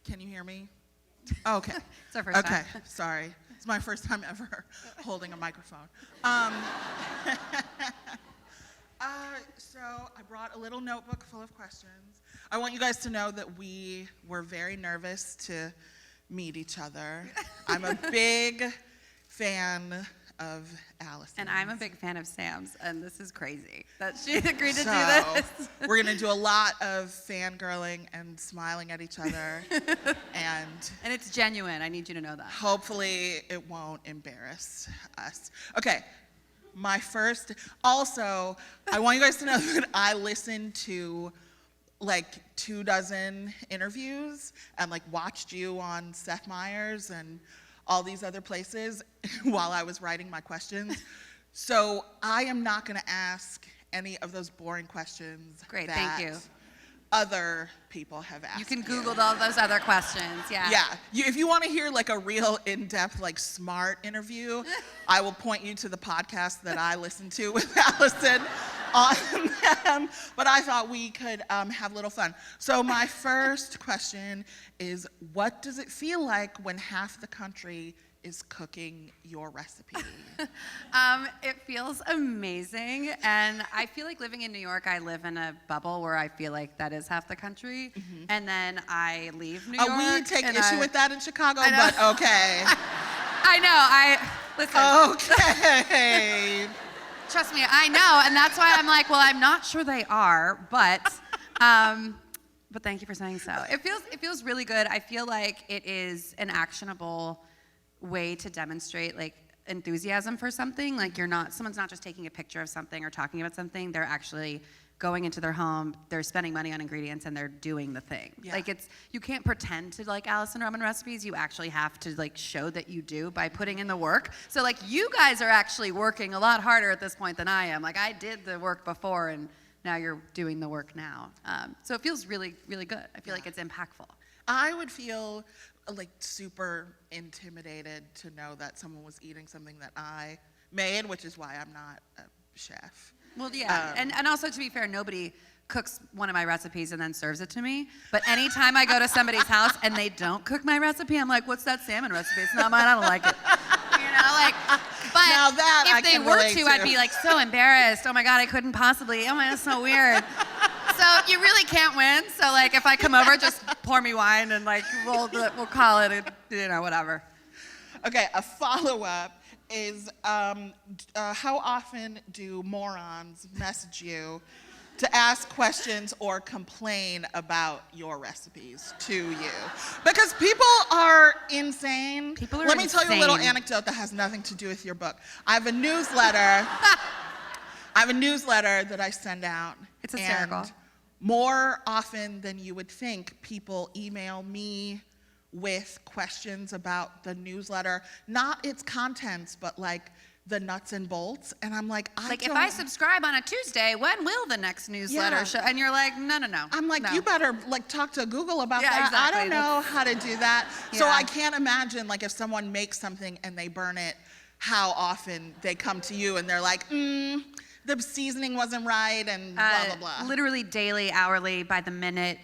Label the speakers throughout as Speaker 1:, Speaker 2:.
Speaker 1: Can you hear me? Oh, okay.
Speaker 2: It's our first time.
Speaker 1: Okay, sorry. It's my first time ever holding a microphone. So I brought a little notebook full of questions. I want you guys to know that we were very nervous to meet each other. I'm a big fan of Alison.
Speaker 2: And I'm a big fan of Sam's, and this is crazy that she agreed to do this.
Speaker 1: We're gonna do a lot of fangirling and smiling at each other, and
Speaker 2: it's genuine. I need you to know that.
Speaker 1: hopefully it won't embarrass us. Okay, also, I want you guys to know that I listened to like 24 interviews and like watched you on Seth Meyers and all these other places while I was writing my questions. So I am not gonna ask any of those boring questions
Speaker 2: Great,
Speaker 1: that
Speaker 2: thank you.
Speaker 1: other people have asked.
Speaker 2: You can Google all those other questions, yeah.
Speaker 1: Yeah, if you wanna hear like a real in-depth, like smart interview, I will point you to the podcast that I listened to with Alison on them, but I thought we could have a little fun. So my first question is, what does it feel like when half the country is cooking your recipe?
Speaker 2: It feels amazing, and I feel like living in New York, I live in a bubble where I feel like that is half the country, and then I leave New York.
Speaker 1: We take issue with that in Chicago, but okay.
Speaker 2: I know, listen.
Speaker 1: Okay.
Speaker 2: Trust me, I know, and that's why I'm like, well, I'm not sure they are, but thank you for saying so. It feels really good. I feel like it is an actionable way to demonstrate like enthusiasm for something. Like someone's not just taking a picture of something or talking about something. They're actually going into their home, they're spending money on ingredients, and they're doing the thing. Yeah. Like you can't pretend to like Alison Roman recipes. You actually have to like show that you do by putting in the work. So like you guys are actually working a lot harder at this point than I am. Like I did the work before, and now you're doing the work now. So it feels really, really good. I feel like it's impactful.
Speaker 1: I would feel like super intimidated to know that someone was eating something that I made, which is why I'm not a chef.
Speaker 2: Well, yeah, and also to be fair, nobody cooks one of my recipes and then serves it to me. But anytime I go to somebody's house and they don't cook my recipe, I'm like, what's that salmon recipe? It's not mine, I don't like it. You know, like, but
Speaker 1: now that
Speaker 2: if
Speaker 1: I
Speaker 2: they
Speaker 1: can
Speaker 2: were
Speaker 1: relate
Speaker 2: to, I'd be like so embarrassed. Oh my God, I couldn't possibly, oh my, that's so weird. So you really can't win. So like if I come over, just pour me wine and like we'll call it, whatever.
Speaker 1: Okay, a follow-up is how often do morons message you to ask questions or complain about your recipes to you? Because people are insane. Let me tell you a little anecdote that has nothing to do with your book. I have a newsletter. That I send out.
Speaker 2: It's hysterical.
Speaker 1: And more often than you would think, people email me with questions about the newsletter, not its contents, but like the nuts and bolts. And I'm like,
Speaker 2: if I subscribe on a Tuesday, when will the next newsletter show? And you're like, no.
Speaker 1: I'm like,
Speaker 2: no.
Speaker 1: You better like talk to Google about that.
Speaker 2: Exactly.
Speaker 1: I don't know how to do that.
Speaker 2: Yeah.
Speaker 1: So I can't imagine like if someone makes something and they burn it, how often they come to you and they're like, the seasoning wasn't right and blah, blah, blah.
Speaker 2: Literally daily, hourly, by the minute,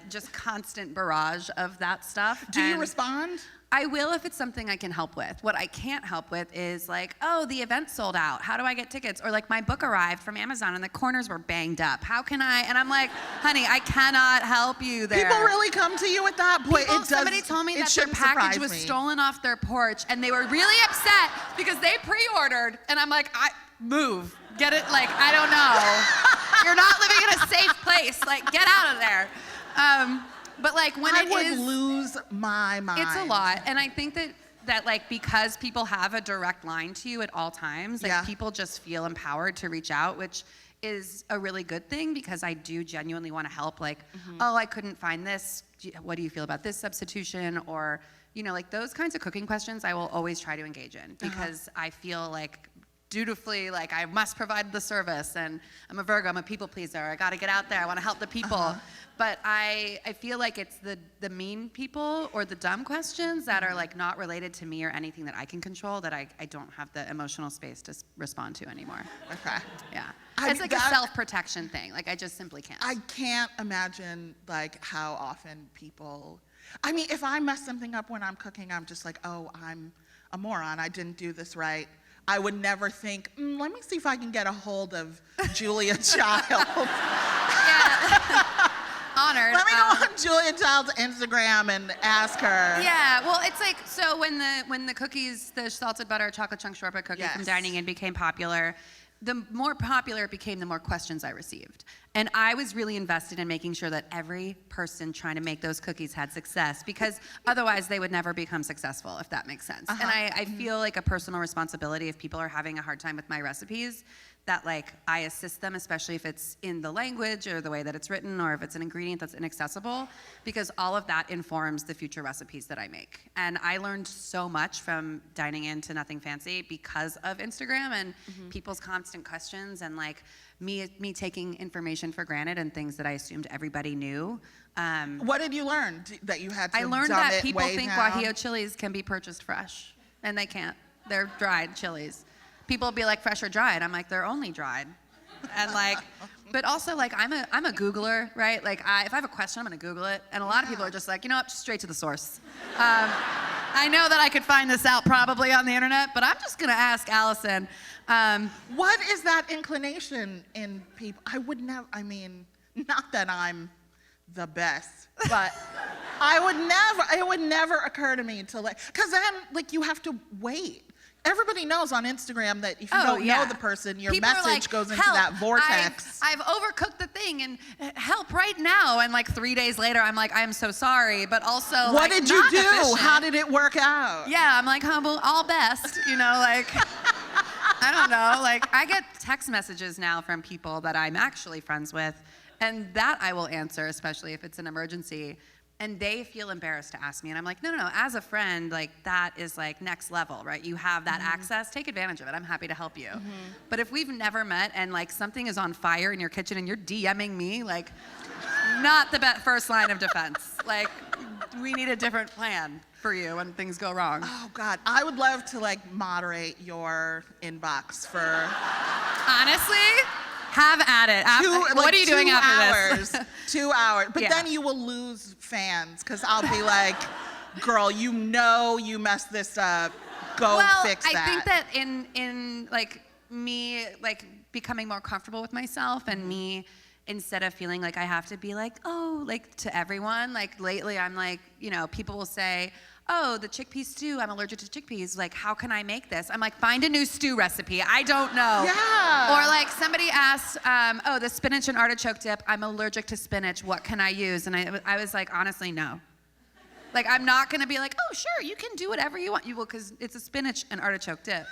Speaker 2: just constant barrage of that stuff.
Speaker 1: Do you respond?
Speaker 2: I will if it's something I can help with. What I can't help with is like, oh, the event sold out. How do I get tickets? Or like my book arrived from Amazon and the corners were banged up. How can I? And I'm like, honey, I cannot help you there.
Speaker 1: People really come to you with that? Boy,
Speaker 2: Somebody told me that their package was stolen off their porch and they were really upset because they pre-ordered. And I'm like, move. Get it? Like, I don't know. You're not living in a safe place. Like, get out of there. But like when
Speaker 1: I would lose my mind.
Speaker 2: It's a lot. And I think that like because people have a direct line to you at all times, like people just feel empowered to reach out, which is a really good thing because I do genuinely want to help. Like, oh, I couldn't find this. What do you feel about this substitution? Or, like those kinds of cooking questions I will always try to engage in because I feel like dutifully, like, I must provide the service, and I'm a Virgo, I'm a people pleaser, I gotta get out there, I wanna help the people. But I feel like it's the mean people or the dumb questions that are like not related to me or anything that I can control that I don't have the emotional space to respond to anymore.
Speaker 1: Okay.
Speaker 2: Yeah. It's like a self-protection thing. Like, I just simply can't.
Speaker 1: I can't imagine like how often people, I mean, if I mess something up when I'm cooking, I'm just like, oh, I'm a moron, I didn't do this right. I would never think, let me see if I can get a hold of Julia Child.
Speaker 2: Yeah. Honored.
Speaker 1: Let me go on Julia Child's Instagram and ask her.
Speaker 2: Yeah, well, it's like, so when the cookies, the salted butter chocolate chunk shortbread cookie from Dining In became popular, the more popular it became, the more questions I received. And I was really invested in making sure that every person trying to make those cookies had success, because otherwise they would never become successful, if that makes sense. And I feel like a personal responsibility if people are having a hard time with my recipes, that like I assist them, especially if it's in the language or the way that it's written, or if it's an ingredient that's inaccessible, because all of that informs the future recipes that I make. And I learned so much from Dining In to Nothing Fancy because of Instagram and people's constant questions, and like me taking information for granted and things that I assumed everybody knew.
Speaker 1: What did you learn that you had to
Speaker 2: I learned
Speaker 1: dumb
Speaker 2: that
Speaker 1: it
Speaker 2: people
Speaker 1: way
Speaker 2: think
Speaker 1: down?
Speaker 2: guajillo chilies can be purchased fresh, and they can't. They're dried chilies. People will be like, fresh or dried? I'm like, they're only dried. And like, but also like, I'm a Googler, right? Like, if I have a question, I'm gonna Google it. And a lot of people are just like, you know what, just straight to the source. I know that I could find this out probably on the internet, but I'm just gonna ask Alison.
Speaker 1: What is that inclination in people? I would never, I mean, not that I'm the best, but it would never occur to me to like, cause then like you have to wait. Everybody knows on Instagram that if you don't know the person, your
Speaker 2: people
Speaker 1: message
Speaker 2: like,
Speaker 1: goes into that vortex.
Speaker 2: I've overcooked the thing, and help right now. And like 3 days later, I'm like, I'm so sorry, but also
Speaker 1: What did you do?
Speaker 2: Efficient.
Speaker 1: How did it work out?
Speaker 2: Yeah, I'm like, humble, all best, you know, like, I don't know. Like, I get text messages now from people that I'm actually friends with, and that I will answer, especially if it's an emergency. And they feel embarrassed to ask me. And I'm like, no, as a friend, like that is like next level, right? You have that access, take advantage of it. I'm happy to help you. But if we've never met and like something is on fire in your kitchen and you're DMing me, like not the first line of defense. Like we need a different plan for you when things go wrong.
Speaker 1: Oh God, I would love to like moderate your inbox for.
Speaker 2: Honestly? Have at it. What are you doing after this?
Speaker 1: 2 hours. But then you will lose fans because I'll be like, girl, you know you messed this up. Go fix that.
Speaker 2: I think that in like me like becoming more comfortable with myself and me, instead of feeling like I have to be like, oh, like to everyone, like lately I'm like, you know, people will say, oh, the chickpea stew, I'm allergic to chickpeas. Like, how can I make this? I'm like, find a new stew recipe. I don't know.
Speaker 1: Yeah.
Speaker 2: Or like somebody asked, oh, the spinach and artichoke dip, I'm allergic to spinach. What can I use? And I was like, honestly, no. Like, I'm not gonna be like, oh, sure, you can do whatever you want. You will, because it's a spinach and artichoke dip.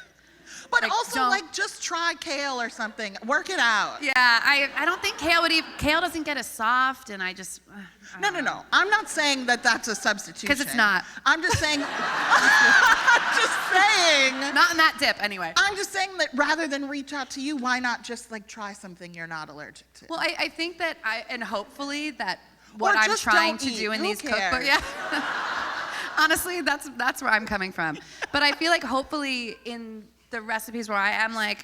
Speaker 1: But
Speaker 2: like,
Speaker 1: also, like, just try kale or something. Work it out.
Speaker 2: Yeah, I don't think kale doesn't get as soft, and I just.
Speaker 1: No. I'm not saying that that's a substitution.
Speaker 2: Because it's not.
Speaker 1: I'm just saying. I'm just saying.
Speaker 2: Not in that dip, anyway.
Speaker 1: I'm just saying that rather than reach out to you, why not just like try something you're not allergic to?
Speaker 2: Well, I think that and hopefully that what I'm trying to do in these cookbooks. Yeah. Honestly, that's where I'm coming from. But I feel like hopefully in the recipes where I am, like,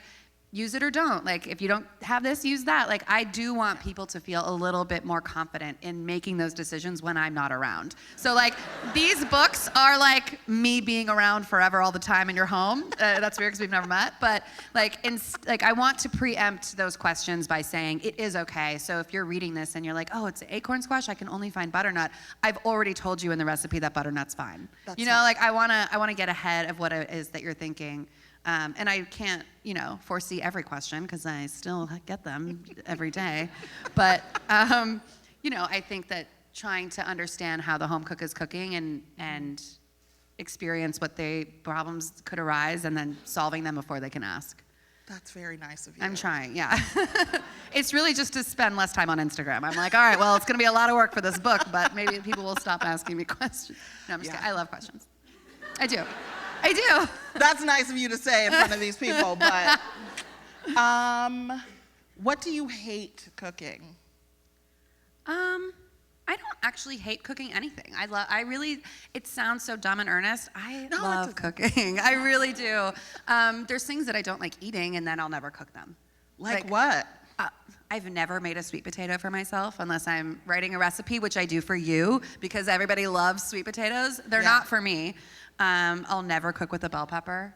Speaker 2: use it or don't. Like, if you don't have this, use that. Like, I do want people to feel a little bit more confident in making those decisions when I'm not around. So, like, these books are like me being around forever all the time in your home. That's weird because we've never met. But, like, I want to preempt those questions by saying it is okay. So if you're reading this and you're like, oh, it's acorn squash, I can only find butternut. I've already told you in the recipe that butternut's fine. That's like, I wanna get ahead of what it is that you're thinking. And I can't, foresee every question because I still get them every day. But, I think that trying to understand how the home cook is cooking and experience what problems could arise and then solving them before they can ask.
Speaker 1: That's very nice of you.
Speaker 2: I'm trying, yeah. It's really just to spend less time on Instagram. I'm like, all right, well, it's going to be a lot of work for this book, but maybe people will stop asking me questions. No, I'm just kidding. I love questions. I do. I do.
Speaker 1: That's nice of you to say in front of these people, but what do you hate cooking?
Speaker 2: I don't actually hate cooking anything. I really, it sounds so dumb and earnest. I
Speaker 1: No, it
Speaker 2: love
Speaker 1: doesn't.
Speaker 2: cooking. I really do. There's things that I don't like eating, and then I'll never cook them.
Speaker 1: Like what?
Speaker 2: I've never made a sweet potato for myself unless I'm writing a recipe, which I do for you because everybody loves sweet potatoes. They're
Speaker 1: Yeah.
Speaker 2: not for me. I'll never cook with a bell pepper.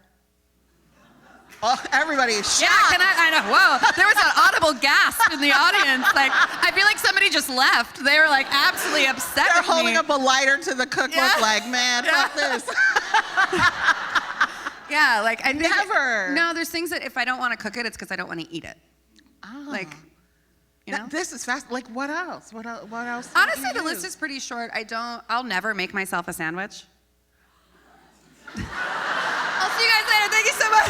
Speaker 1: Oh, everybody is shocked.
Speaker 2: Yeah, I know. Whoa, there was an audible gasp in the audience. Like, I feel like somebody just left. They were like absolutely upset
Speaker 1: They're
Speaker 2: with
Speaker 1: holding
Speaker 2: me.
Speaker 1: up a lighter to the cookbook
Speaker 2: Yeah.
Speaker 1: like, man, fuck this.
Speaker 2: Yeah, like I think
Speaker 1: Never.
Speaker 2: No, there's things that if I don't want to cook it, it's because I don't want to eat it.
Speaker 1: Oh.
Speaker 2: Like, you know.
Speaker 1: This is fast. Like, what else? What else? do
Speaker 2: Honestly,
Speaker 1: you
Speaker 2: the list
Speaker 1: use?
Speaker 2: is pretty short. I'll never make myself a sandwich. I'll see you guys later. Thank you so much.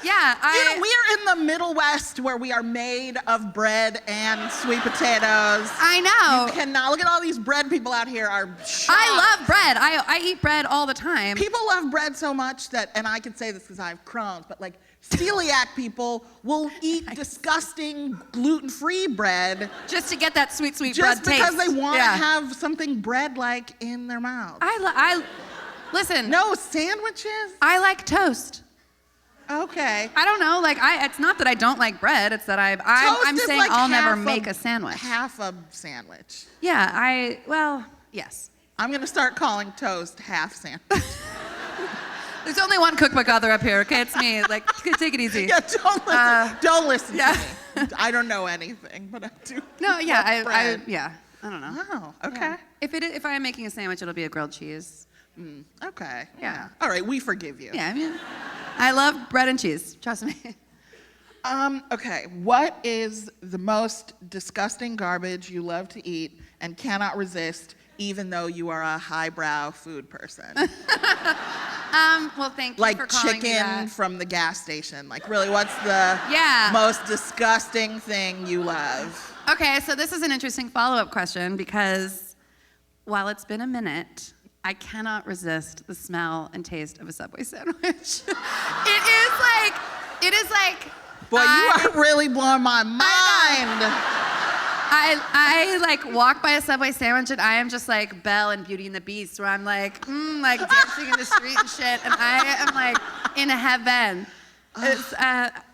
Speaker 2: Yeah,
Speaker 1: We are in the Middle West where we are made of bread and sweet potatoes.
Speaker 2: I know.
Speaker 1: You cannot look at all these bread people out here are shocked.
Speaker 2: I love bread. I eat bread all the time.
Speaker 1: People love bread so much that, and I can say this because I have Crohn's, but like celiac people will eat disgusting gluten-free bread
Speaker 2: Just to get that sweet
Speaker 1: just
Speaker 2: bread taste.
Speaker 1: because they want to
Speaker 2: Yeah.
Speaker 1: have something bread-like in their mouth.
Speaker 2: Listen.
Speaker 1: No sandwiches?
Speaker 2: I like toast.
Speaker 1: Okay.
Speaker 2: I don't know. Like it's not that I don't like bread. It's that I'm
Speaker 1: Toast is
Speaker 2: saying
Speaker 1: like
Speaker 2: I'll never
Speaker 1: half
Speaker 2: make a sandwich.
Speaker 1: Half a sandwich.
Speaker 2: Yeah. Yes.
Speaker 1: I'm gonna start calling toast half sandwich.
Speaker 2: There's only one cookbook author up here. Okay, it's me. Like, take it easy.
Speaker 1: Yeah, don't listen
Speaker 2: yeah.
Speaker 1: to me. I don't know anything, but I do.
Speaker 2: No. Yeah.
Speaker 1: love bread.
Speaker 2: I don't know.
Speaker 1: Oh, okay.
Speaker 2: Yeah. If I am making a sandwich, it'll be a grilled cheese.
Speaker 1: Okay.
Speaker 2: Yeah.
Speaker 1: All right, we forgive you.
Speaker 2: Yeah. I mean, I love bread and cheese. Trust me.
Speaker 1: Okay, what is the most disgusting garbage you love to eat and cannot resist, even though you are a highbrow food person?
Speaker 2: Well, thank you
Speaker 1: Like
Speaker 2: for calling me
Speaker 1: chicken
Speaker 2: that.
Speaker 1: from the gas station. Like, really, what's the
Speaker 2: Yeah.
Speaker 1: most disgusting thing you love?
Speaker 2: Okay, so this is an interesting follow-up question because while it's been a minute, I cannot resist the smell and taste of a Subway sandwich. It is like.
Speaker 1: Boy, you are really blowing my mind.
Speaker 2: I like walk by a Subway sandwich and I am just like Belle in Beauty and the Beast, where I'm like dancing in the street and shit, and I am like in heaven.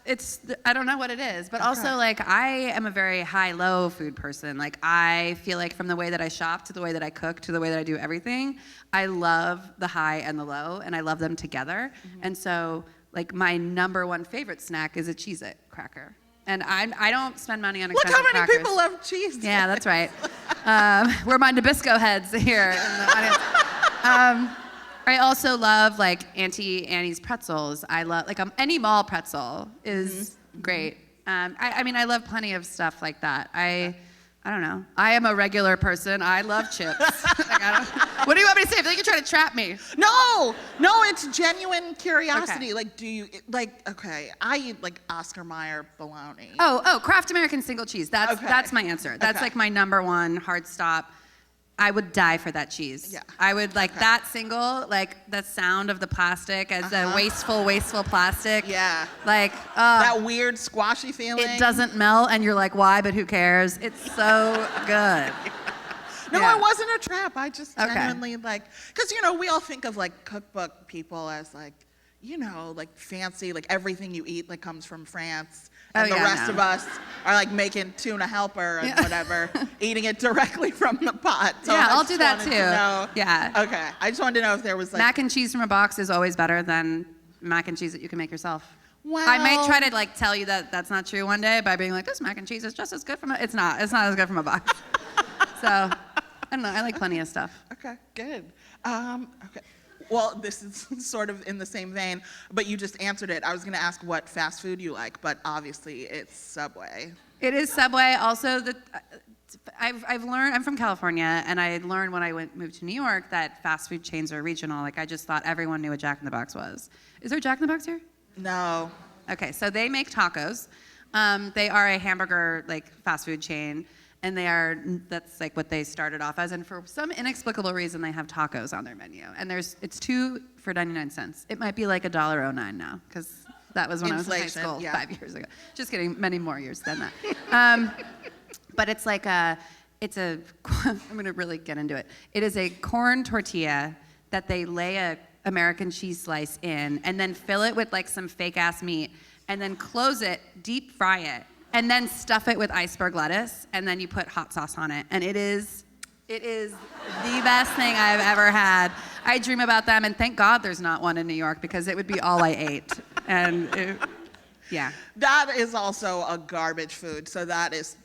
Speaker 2: It's I don't know what it is, but also like I am a very high-low food person. Like I feel like from the way that I shop to the way that I cook to the way that I do everything, I love the high and the low, and I love them together. And so like my number one favorite snack is a Cheez-It cracker. And I don't spend money on
Speaker 1: Look
Speaker 2: expensive
Speaker 1: how many
Speaker 2: crackers.
Speaker 1: people love cheese.
Speaker 2: Yeah, that's right. We're my Nabisco heads here in the audience. I also love like Auntie Annie's pretzels. I love like any mall pretzel is great. I mean, I love plenty of stuff like that. I don't know. I am a regular person. I love chips. What do you want me to say? I feel like you're trying to trap me.
Speaker 1: No, it's genuine curiosity.
Speaker 2: Okay.
Speaker 1: Like, do you okay? I eat like Oscar Mayer bologna.
Speaker 2: Oh, Kraft American single cheese. That's my answer. That's
Speaker 1: Okay.
Speaker 2: like my number one hard stop. I would die for that cheese.
Speaker 1: Yeah.
Speaker 2: I would like that single, like the sound of the plastic as a wasteful plastic.
Speaker 1: Yeah.
Speaker 2: Like,
Speaker 1: That weird squashy feeling.
Speaker 2: it doesn't melt, and you're like, why? But who cares? It's so good.
Speaker 1: No,
Speaker 2: Yeah.
Speaker 1: it wasn't a trap. I just
Speaker 2: Okay.
Speaker 1: genuinely like, because we all think of like cookbook people as like, like fancy, like everything you eat like comes from France. And the rest of us are like making tuna helper and whatever, eating it directly from the pot. So
Speaker 2: Yeah,
Speaker 1: I
Speaker 2: I'll
Speaker 1: just
Speaker 2: do that
Speaker 1: wanted
Speaker 2: too.
Speaker 1: to know-
Speaker 2: Yeah.
Speaker 1: Okay, I just wanted to know if there was like.
Speaker 2: Mac and cheese from a box is always better than mac and cheese that you can make yourself.
Speaker 1: Well,
Speaker 2: I might try to like tell you that that's not true one day by being like, this mac and cheese is just as good from a. It's not as good from a box. So, I don't know. I like plenty of stuff.
Speaker 1: Okay, good. Okay. Well, this is sort of in the same vein, but you just answered it. I was going to ask what fast food you like, but obviously it's Subway.
Speaker 2: It is Subway. Also, I've learned. I'm from California, and I learned when I moved to New York that fast food chains are regional. Like I just thought everyone knew what Jack in the Box was. Is there Jack in the Box here?
Speaker 1: No.
Speaker 2: Okay, so they make tacos. They are a hamburger like fast food chain, And that's like what they started off as. And for some inexplicable reason, they have tacos on their menu. And it's 2 for 99 cents. It might be like $1.09 now, because that was when I was in high school 5 years ago. Just kidding, many more years than that. But it's like I'm gonna really get into it. It is a corn tortilla that they lay a American cheese slice in, and then fill it with like some fake ass meat, and then close it, deep fry it, and then stuff it with iceberg lettuce, and then you put hot sauce on it. And it is the best thing I've ever had. I dream about them, and thank God there's not one in New York, because it would be all I ate. And yeah.
Speaker 1: That is also a garbage food, so that is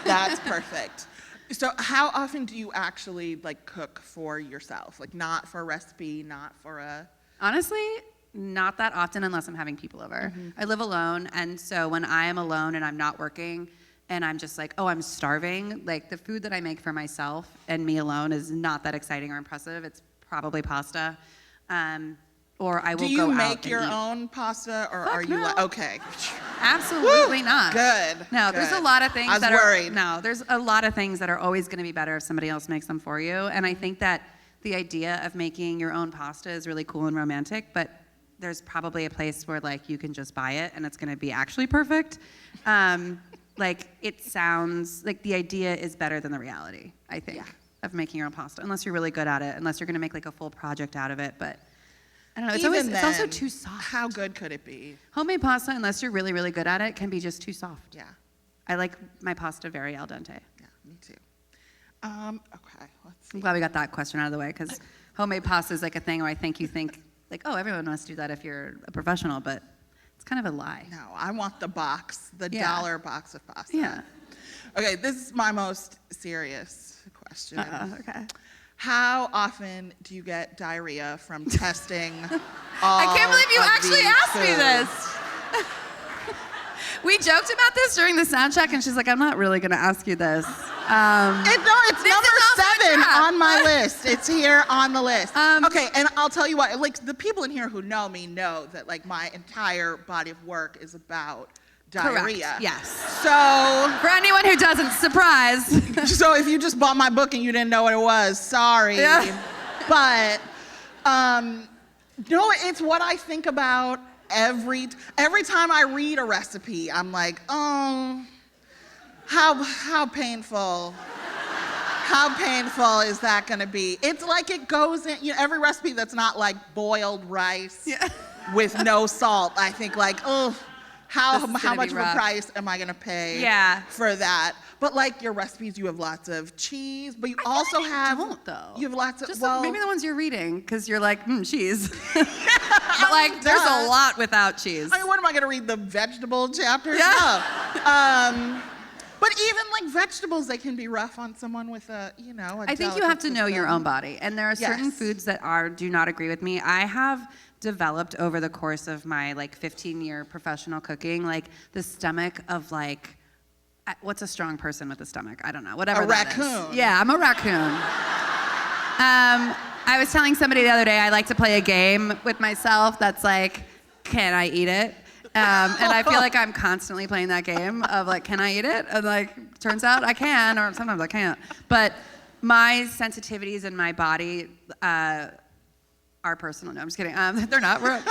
Speaker 1: that's perfect. So how often do you actually like cook for yourself? Like not for a recipe, not for a...
Speaker 2: Honestly, not that often unless I'm having people over. I live alone, and so when I am alone and I'm not working and I'm just like, oh, I'm starving, like the food that I make for myself and me alone is not that exciting or impressive. It's probably pasta. Or I will go out.
Speaker 1: Do you make
Speaker 2: and
Speaker 1: your
Speaker 2: eat.
Speaker 1: own pasta, or are you
Speaker 2: no.
Speaker 1: like, okay.
Speaker 2: Absolutely not.
Speaker 1: Good.
Speaker 2: No,
Speaker 1: good.
Speaker 2: there's a lot of things
Speaker 1: I was worried.
Speaker 2: There's a lot of things that are always going to be better if somebody else makes them for you. And I think that the idea of making your own pasta is really cool and romantic, but there's probably a place where like you can just buy it and it's going to be actually perfect. Like it sounds like the idea is better than the reality, I think, of making your own pasta, unless you're really good at it, unless you're going to make like a full project out of it. But I don't know, it's also too soft.
Speaker 1: How good could it be?
Speaker 2: Homemade pasta, unless you're really, really good at it, can be just too soft.
Speaker 1: Yeah.
Speaker 2: I like my pasta very al dente.
Speaker 1: Yeah, me too. Okay, let's see.
Speaker 2: I'm glad we got that question out of the way, because homemade pasta is like a thing where I think you think, like, oh, everyone must do that if you're a professional, but it's kind of a lie.
Speaker 1: No, I want the box, the dollar box of pasta.
Speaker 2: Yeah.
Speaker 1: Okay, this is my most serious question.
Speaker 2: Okay.
Speaker 1: How often do you get diarrhea from testing all
Speaker 2: I can't believe you
Speaker 1: of
Speaker 2: actually
Speaker 1: these
Speaker 2: asked me
Speaker 1: foods?
Speaker 2: this. We joked about this during the sound check, and she's like, I'm not really going to ask you this.
Speaker 1: It's number 7 on my list. It's here on the list. Okay, and I'll tell you what, like the people in here who know me know that like my entire body of work is about diarrhea.
Speaker 2: Correct. Yes.
Speaker 1: So
Speaker 2: for anyone who doesn't, surprise.
Speaker 1: So if you just bought my book and you didn't know what it was, sorry.
Speaker 2: Yeah.
Speaker 1: But no, it's what I think about every time I read a recipe. I'm like, oh, how painful. How painful is that going to be? It's like it goes in, every recipe that's not like boiled rice with no salt. I think like, oh, how much of a price am I going to pay for that? But like your recipes, you have lots of cheese, but you also have.
Speaker 2: Don't though.
Speaker 1: You have lots of.
Speaker 2: Just
Speaker 1: well,
Speaker 2: maybe the ones you're reading, because you're like, cheese. But like, there's a lot without cheese.
Speaker 1: I mean, what am I going to read the vegetable chapters?
Speaker 2: Yeah.
Speaker 1: No. But even like vegetables, they can be rough on someone with a
Speaker 2: I think you have to know your own body, and there are certain foods that do not agree with me. I have developed over the course of my like 15-year professional cooking, like the stomach of like, what's a strong person with a stomach? I don't know, whatever.
Speaker 1: A raccoon.
Speaker 2: Yeah, I'm a raccoon. I was telling somebody the other day I like to play a game with myself that's like, can I eat it? And I feel like I'm constantly playing that game of like, can I eat it? And like, turns out I can, or sometimes I can't. But my sensitivities in my body are personal. No, I'm just kidding. They're not. We're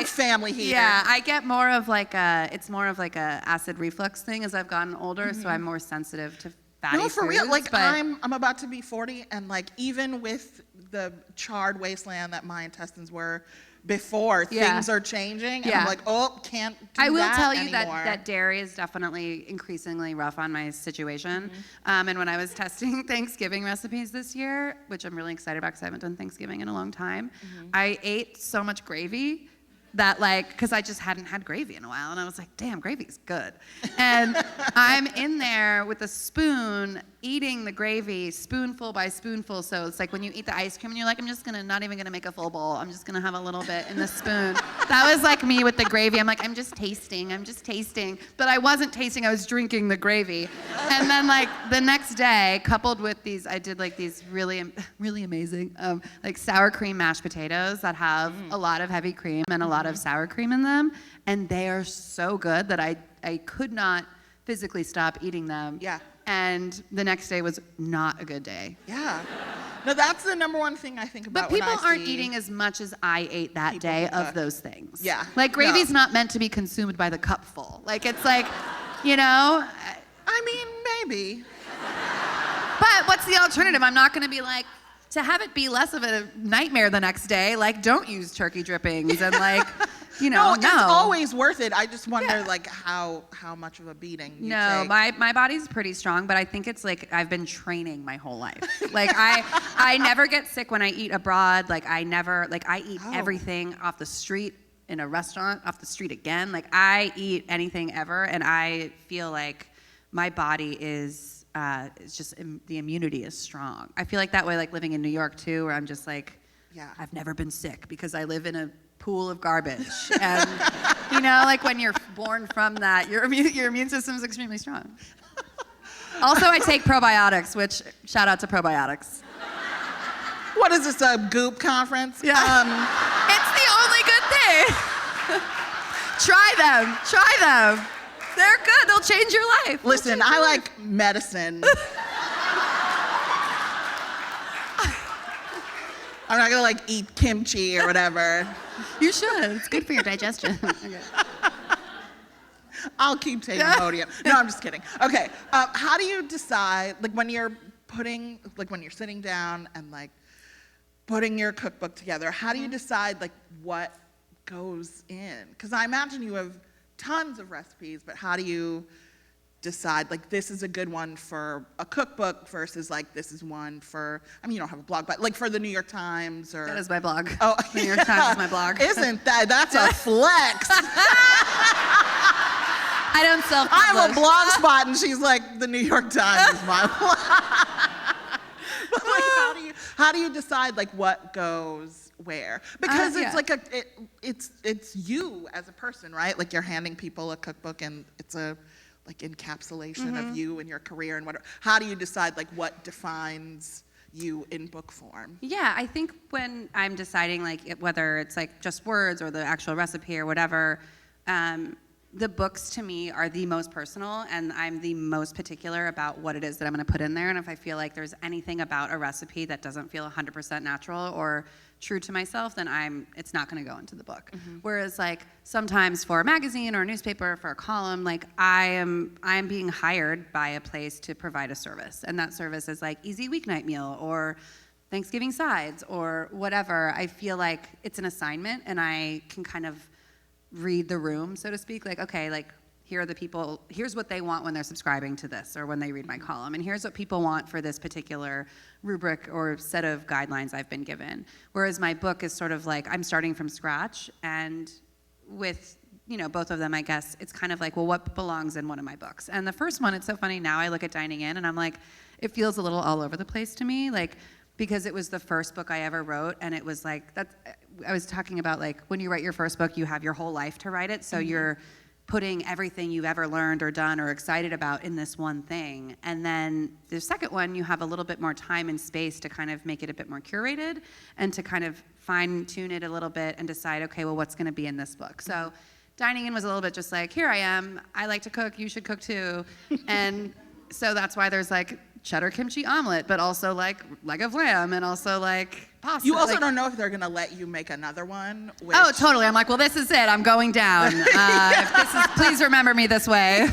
Speaker 1: family here.
Speaker 2: Yeah, I get more of like it's more of like a acid reflux thing as I've gotten older, so I'm more sensitive to fatty foods.
Speaker 1: No, for real. Like
Speaker 2: but
Speaker 1: I'm about to be 40, and like even with the charred wasteland that my intestines were before, things are changing, and I'm like, oh, can't do that
Speaker 2: I will tell you
Speaker 1: anymore.
Speaker 2: that dairy is definitely increasingly rough on my situation. And when I was testing Thanksgiving recipes this year, which I'm really excited about because I haven't done Thanksgiving in a long time, I ate so much gravy that like, because I just hadn't had gravy in a while, and I was like, damn, gravy's good. And I'm in there with a spoon eating the gravy spoonful by spoonful. So it's like when you eat the ice cream and you're like, I'm just not even gonna make a full bowl. I'm just gonna have a little bit in the spoon. That was like me with the gravy. I'm like, I'm just tasting. But I wasn't tasting, I was drinking the gravy. And then like the next day, coupled with these, I did like these really, really amazing like sour cream mashed potatoes that have a lot of heavy cream and a lot of sour cream in them. And they are so good that I could not physically stop eating them.
Speaker 1: Yeah.
Speaker 2: And the next day was not a good day.
Speaker 1: Yeah. No, that's the number one thing I think about
Speaker 2: But people
Speaker 1: when I
Speaker 2: aren't
Speaker 1: see
Speaker 2: eating as much as I ate that
Speaker 1: people
Speaker 2: day
Speaker 1: who
Speaker 2: of
Speaker 1: cook.
Speaker 2: those things.
Speaker 1: Yeah.
Speaker 2: Like gravy's
Speaker 1: No.
Speaker 2: not meant to be consumed by the cupful. Like it's like, you know.
Speaker 1: I mean, maybe.
Speaker 2: But what's the alternative? I'm not going to be like, to have it be less of a nightmare the next day, like don't use turkey drippings and like, you know,
Speaker 1: No, it's always worth it. I just wonder like how much of a beating you
Speaker 2: No,
Speaker 1: take.
Speaker 2: my body's pretty strong, but I think it's like I've been training my whole life. Like I never get sick when I eat abroad. Like I eat everything off the street in a restaurant, off the street again. Like I eat anything ever, and I feel like my body is it's just the immunity is strong. I feel like that way, like living in New York too, where I'm just like,
Speaker 1: Yeah.
Speaker 2: I've never been sick because I live in a pool of garbage. And you know, like when you're born from that, your immune system is extremely strong. Also, I take probiotics, which shout out to probiotics.
Speaker 1: What is this, a Goop conference?
Speaker 2: Yeah. It's the only good thing. Try them. They're good. They'll change your life.
Speaker 1: Listen, I like medicine. I'm not gonna like eat kimchi or whatever.
Speaker 2: You should. It's good for your digestion. Okay.
Speaker 1: I'll keep taking Imodium. No, I'm just kidding. Okay, how do you decide, like when you're sitting down and like putting your cookbook together, how do you decide like what goes in? Because I imagine you have tons of recipes, but how do you decide like this is a good one for a cookbook versus like this is one for, I mean you don't have a blog, but like for the New York Times or...
Speaker 2: That is my blog.
Speaker 1: Oh,
Speaker 2: The New York Times is my blog.
Speaker 1: Isn't that's a flex.
Speaker 2: I don't self-publish.
Speaker 1: I have a blog spot and she's like, the New York Times is my blog. But like, how do you decide like what goes where? Because it's like it's you as a person, right? Like you're handing people a cookbook and it's a like encapsulation of you and your career and whatever. How do you decide like what defines you in book form?
Speaker 2: Yeah, I think when I'm deciding like whether it's like just words or the actual recipe or whatever, the books to me are the most personal, and I'm the most particular about what it is that I'm going to put in there. And if I feel like there's anything about a recipe that doesn't feel 100% natural or true to myself, then it's not going to go into the book. Whereas like sometimes for a magazine or a newspaper, for a column, like I'm being hired by a place to provide a service, and that service is like easy weeknight meal or Thanksgiving sides or whatever. I feel like it's an assignment, and I can kind of read the room, so to speak. Like, okay, like here are the people, here's what they want when they're subscribing to this or when they read my column, and here's what people want for this particular rubric or set of guidelines I've been given. Whereas my book is sort of like I'm starting from scratch, and with both of them, I guess it's kind of like, well, what belongs in one of my books? And the first one, it's so funny now I look at Dining In and I'm like, it feels a little all over the place to me, like because it was the first book I ever wrote, and it was like I was talking about like when you write your first book, you have your whole life to write it, so you're putting everything you've ever learned or done or excited about in this one thing. And then the second one, you have a little bit more time and space to kind of make it a bit more curated and to kind of fine tune it a little bit and decide, okay, well, what's going to be in this book? So Dining In was a little bit just like, here I am, I like to cook, you should cook too. And so that's why there's like cheddar kimchi omelet, but also like leg of lamb and also like pasta.
Speaker 1: You also don't know if they're gonna let you make another one. Which...
Speaker 2: Oh, totally. I'm like, well, this is it. I'm going down. If this is, please remember me this way.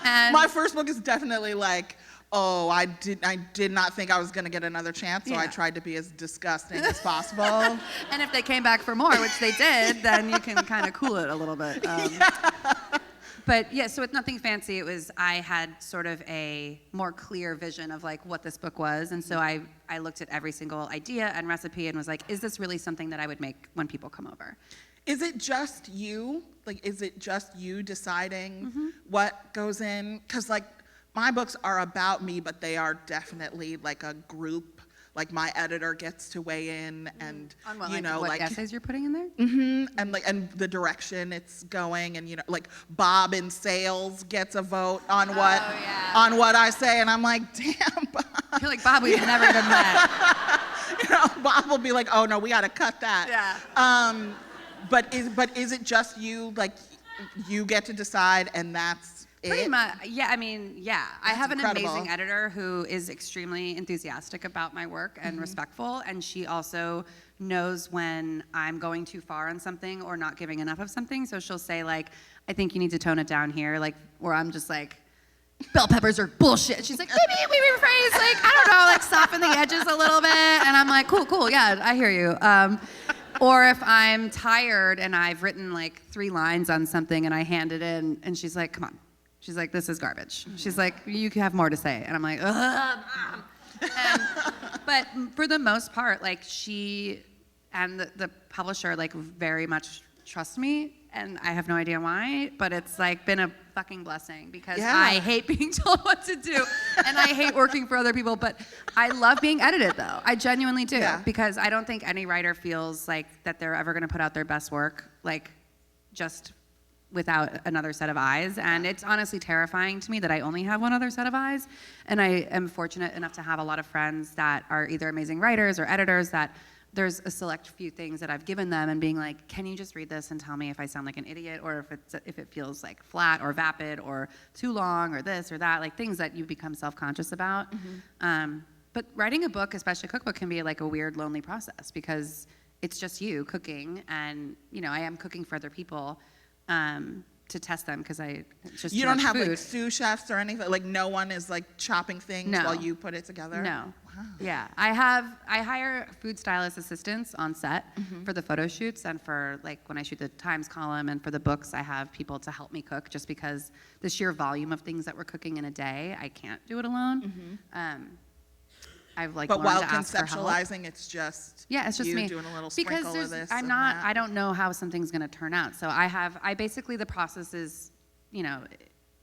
Speaker 2: And
Speaker 1: my first book is definitely like, oh, I did not think I was gonna get another chance, so I tried to be as disgusting as possible.
Speaker 2: And if they came back for more, which they did, then you can kind of cool it a little bit. But yeah, so it's nothing fancy. It was, I had sort of a more clear vision of like what this book was. And so I looked at every single idea and recipe and was like, is this really something that I would make when people come over?
Speaker 1: Is it just you? Like, is it just you deciding what goes in? Because like my books are about me, but they are definitely like a group. Like my editor gets to weigh in, and
Speaker 2: on what, what essays you're putting in there?
Speaker 1: And the direction it's going, and like Bob in sales gets a vote on what on what I say, and I'm like, damn, Bob.
Speaker 2: I feel like Bob, we've never even met.
Speaker 1: Bob will be like, oh no, we got to cut that.
Speaker 2: Yeah.
Speaker 1: But is it just you? Like you get to decide, and that's
Speaker 2: Pretty much, yeah. I mean, yeah. I have an
Speaker 1: incredible.
Speaker 2: amazing editor who is extremely enthusiastic about my work and respectful, and she also knows when I'm going too far on something or not giving enough of something. So she'll say like, I think you need to tone it down here, like, or I'm just like, bell peppers are bullshit. She's like, maybe we rephrase, like, I don't know, like soften the edges a little bit. And I'm like, cool, yeah, I hear you. Or if I'm tired and I've written like 3 lines on something and I hand it in and she's like, come on. She's like, this is garbage. She's like, you have more to say. And I'm like, Mom. But for the most part, like she and the publisher like very much trust me, and I have no idea why, but it's like been a fucking blessing because I hate being told what to do and I hate working for other people, but I love being edited though. I genuinely do because I don't think any writer feels like that they're ever going to put out their best work like just without another set of eyes, and it's honestly terrifying to me that I only have one other set of eyes, and I am fortunate enough to have a lot of friends that are either amazing writers or editors that there's a select few things that I've given them and being like, can you just read this and tell me if I sound like an idiot or if it feels like flat or vapid or too long or this or that, like things that you become self-conscious about. But writing a book, especially a cookbook, can be like a weird, lonely process because it's just you cooking, and you know, I am cooking for other people. To test them because it's just
Speaker 1: you
Speaker 2: too
Speaker 1: don't
Speaker 2: much
Speaker 1: have
Speaker 2: food.
Speaker 1: like sous chefs or anything, like no one is like chopping things while you put it together.
Speaker 2: No.
Speaker 1: Wow.
Speaker 2: Yeah, I hire food stylist assistants on set for the photo shoots and for like when I shoot the Times column and for the books I have people to help me cook just because the sheer volume of things that we're cooking in a day I can't do it alone. I've like
Speaker 1: but
Speaker 2: learned
Speaker 1: while
Speaker 2: to ask for help.
Speaker 1: conceptualizing, it's just
Speaker 2: it's just
Speaker 1: you
Speaker 2: me
Speaker 1: doing a little
Speaker 2: because
Speaker 1: sprinkle of this.
Speaker 2: I don't know how something's gonna turn out. So I basically the process is, you know,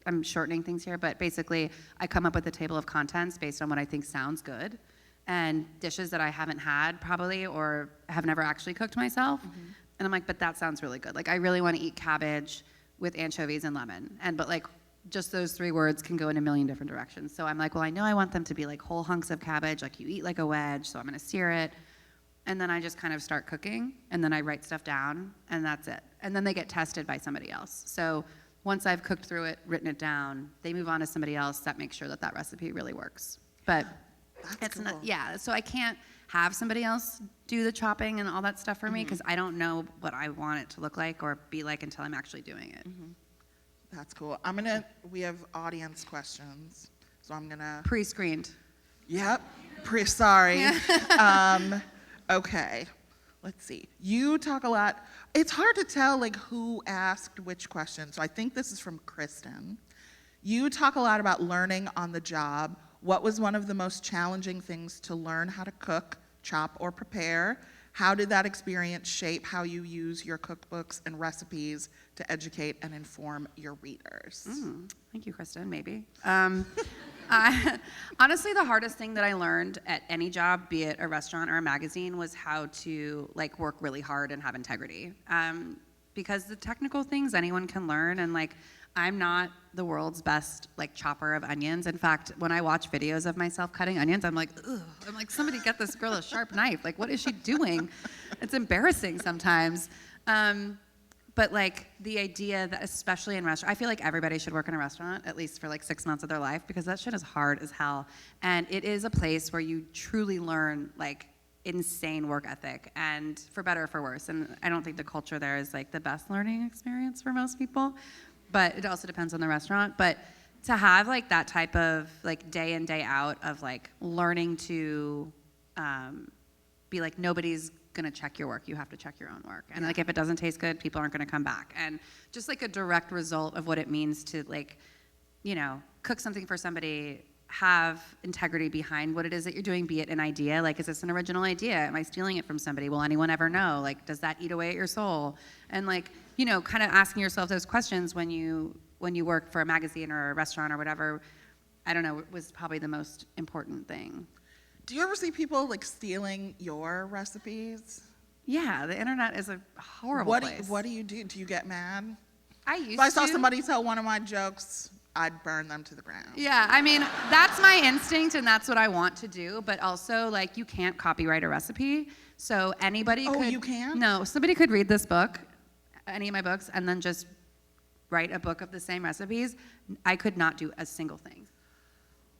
Speaker 2: I'm shortening things here, but basically I come up with a table of contents based on what I think sounds good, and dishes that I haven't had probably or have never actually cooked myself, and I'm like, but that sounds really good. Like I really want to eat cabbage with anchovies and lemon, but like. Just those 3 words can go in a million different directions. So I'm like, well, I know I want them to be like whole hunks of cabbage, like you eat like a wedge, so I'm gonna sear it. And then I just kind of start cooking, and then I write stuff down, and that's it. And then they get tested by somebody else. So once I've cooked through it, written it down, they move on to somebody else that makes sure that that recipe really works. But
Speaker 1: That's cool.
Speaker 2: so I can't have somebody else do the chopping and all that stuff for me because I don't know what I want it to look like or be like until I'm actually doing it.
Speaker 1: That's cool. We have audience questions, so I'm gonna.
Speaker 2: Pre-screened.
Speaker 1: Yep. Sorry. Okay. Let's see. You talk a lot. It's hard to tell like who asked which question. So I think this is from Kristen. You talk a lot about learning on the job. What was one of the most challenging things to learn how to cook, chop, or prepare? How did that experience shape how you use your cookbooks and recipes to educate and inform your readers?
Speaker 2: Thank you, Kristen, maybe. Honestly, the hardest thing that I learned at any job, be it a restaurant or a magazine, was how to like work really hard and have integrity. Because the technical things anyone can learn, and like I'm not the world's best like chopper of onions. In fact, when I watch videos of myself cutting onions, I'm like, ugh. I'm like, somebody get this girl a sharp knife. Like, what is she doing? It's embarrassing sometimes. But like the idea that, especially in restaurant, I feel like everybody should work in a restaurant at least for like 6 months of their life because that shit is hard as hell. And it is a place where you truly learn like insane work ethic, and for better or for worse. And I don't think the culture there is like the best learning experience for most people. But it also depends on the restaurant. But to have like that type of like day in, day out of like learning to be like, nobody's gonna check your work, you have to check your own work. And like if it doesn't taste good, people aren't gonna come back. And just like a direct result of what it means to like, you know, cook something for somebody, have integrity behind what it is that you're doing, be it an idea, like is this an original idea? Am I stealing it from somebody? Will anyone ever know? Like, does that eat away at your soul? And like, you know, kind of asking yourself those questions when you work for a magazine or a restaurant or whatever, I don't know, was probably the most important thing.
Speaker 1: Do you ever see people like stealing your recipes?
Speaker 2: Yeah, the internet is a horrible place.
Speaker 1: What do you do? Do you get mad?
Speaker 2: I used to.
Speaker 1: If I saw somebody tell one of my jokes, I'd burn them to the ground.
Speaker 2: Yeah, I mean, that's my instinct and that's what I want to do, but also like you can't copyright a recipe. So anybody could.
Speaker 1: Oh, you can?
Speaker 2: No, somebody could read this book, any of my books, and then just write a book of the same recipes, I could not do a single thing.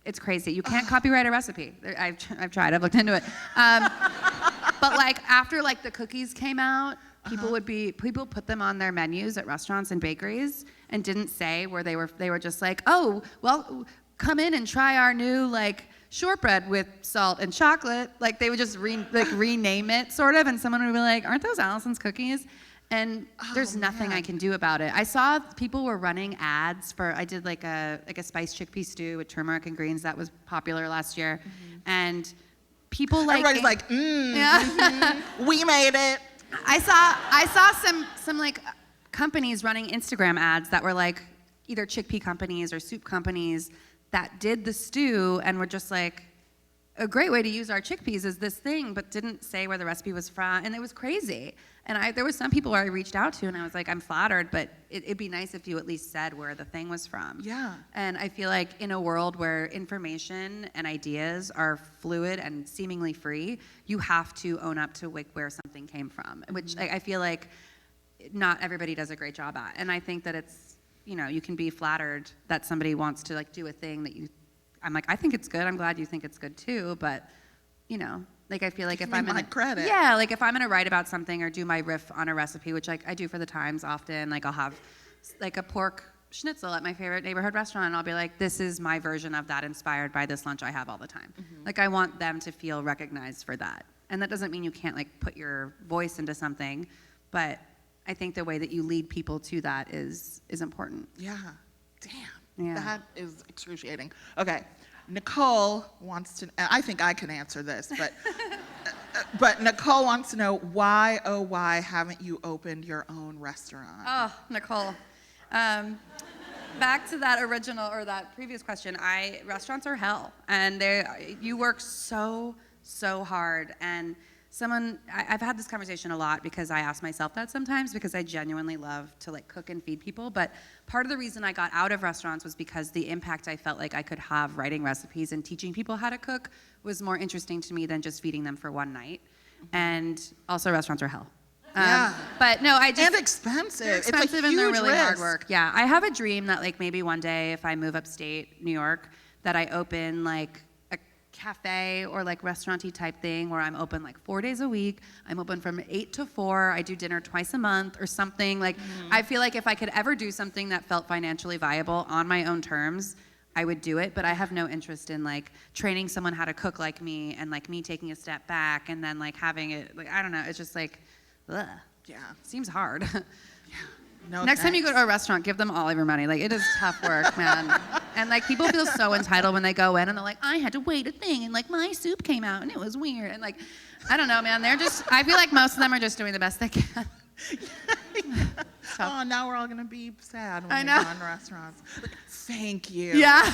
Speaker 2: It's crazy. You can't copyright a recipe. I've tried. I've looked into it. But like after like the cookies came out, people put them on their menus at restaurants and bakeries and didn't say where they were just like, oh, well, come in and try our new like shortbread with salt and chocolate. Like they would just rename it sort of, and someone would be like, aren't those Alison's cookies? And there's nothing I can do about it. I saw people were running ads for, I did like a spiced chickpea stew with turmeric and greens that was popular last year. And people like
Speaker 1: everybody's like, we made it.
Speaker 2: I saw some like companies running Instagram ads that were like either chickpea companies or soup companies that did the stew and were just like, a great way to use our chickpeas is this thing, but didn't say where the recipe was from, and it was crazy. And there was some people where I reached out to, and I was like, I'm flattered, but it'd be nice if you at least said where the thing was from.
Speaker 1: Yeah.
Speaker 2: And I feel like in a world where information and ideas are fluid and seemingly free, you have to own up to where something came from, which I feel like not everybody does a great job at. And I think that it's, you can be flattered that somebody wants to like do a thing that I'm like, I think it's good. I'm glad you think it's good too. But, like I feel like if I'm
Speaker 1: my credit.
Speaker 2: Yeah, like if I'm gonna write about something or do my riff on a recipe, which like I do for the Times often, like I'll have like a pork schnitzel at my favorite neighborhood restaurant, and I'll be like, this is my version of that inspired by this lunch I have all the time. Like I want them to feel recognized for that. And that doesn't mean you can't like put your voice into something, but I think the way that you lead people to that is important.
Speaker 1: Yeah. Damn.
Speaker 2: Yeah.
Speaker 1: That is excruciating. Okay. Nicole wants to, and I think I can answer this, but Nicole wants to know why, oh, why haven't you opened your own restaurant?
Speaker 2: Oh, Nicole. Back to that original or that previous question, restaurants are hell, and you work so hard, and I've had this conversation a lot because I ask myself that sometimes because I genuinely love to like cook and feed people, but part of the reason I got out of restaurants was because the impact I felt like I could have writing recipes and teaching people how to cook was more interesting to me than just feeding them for one night. And also restaurants are hell.
Speaker 1: Yeah.
Speaker 2: But no,
Speaker 1: and expensive.
Speaker 2: They're expensive
Speaker 1: it's a
Speaker 2: and they're
Speaker 1: huge
Speaker 2: really
Speaker 1: risk.
Speaker 2: hard work. Yeah, I have a dream that like maybe one day if I move upstate New York that I open like cafe or like restaurant-y type thing where I'm open like 4 days a week. I'm open from 8 to 4. I do dinner twice a month or something. Like I feel like if I could ever do something that felt financially viable on my own terms, I would do it. But I have no interest in like training someone how to cook like me and like me taking a step back and then like having it like I don't know. It's just like, ugh.
Speaker 1: Yeah.
Speaker 2: Seems hard.
Speaker 1: No,
Speaker 2: Next time you go to a restaurant, give them all of your money. Like, it is tough work, man. And, like, people feel so entitled when they go in, and they're like, I had to wait a thing, and, like, my soup came out, and it was weird. And, like, I don't know, man. I feel like most of them are just doing the best they can.
Speaker 1: Oh, now we're all going to be sad when
Speaker 2: I
Speaker 1: we
Speaker 2: know.
Speaker 1: go in restaurants. Like, thank you.
Speaker 2: Yeah.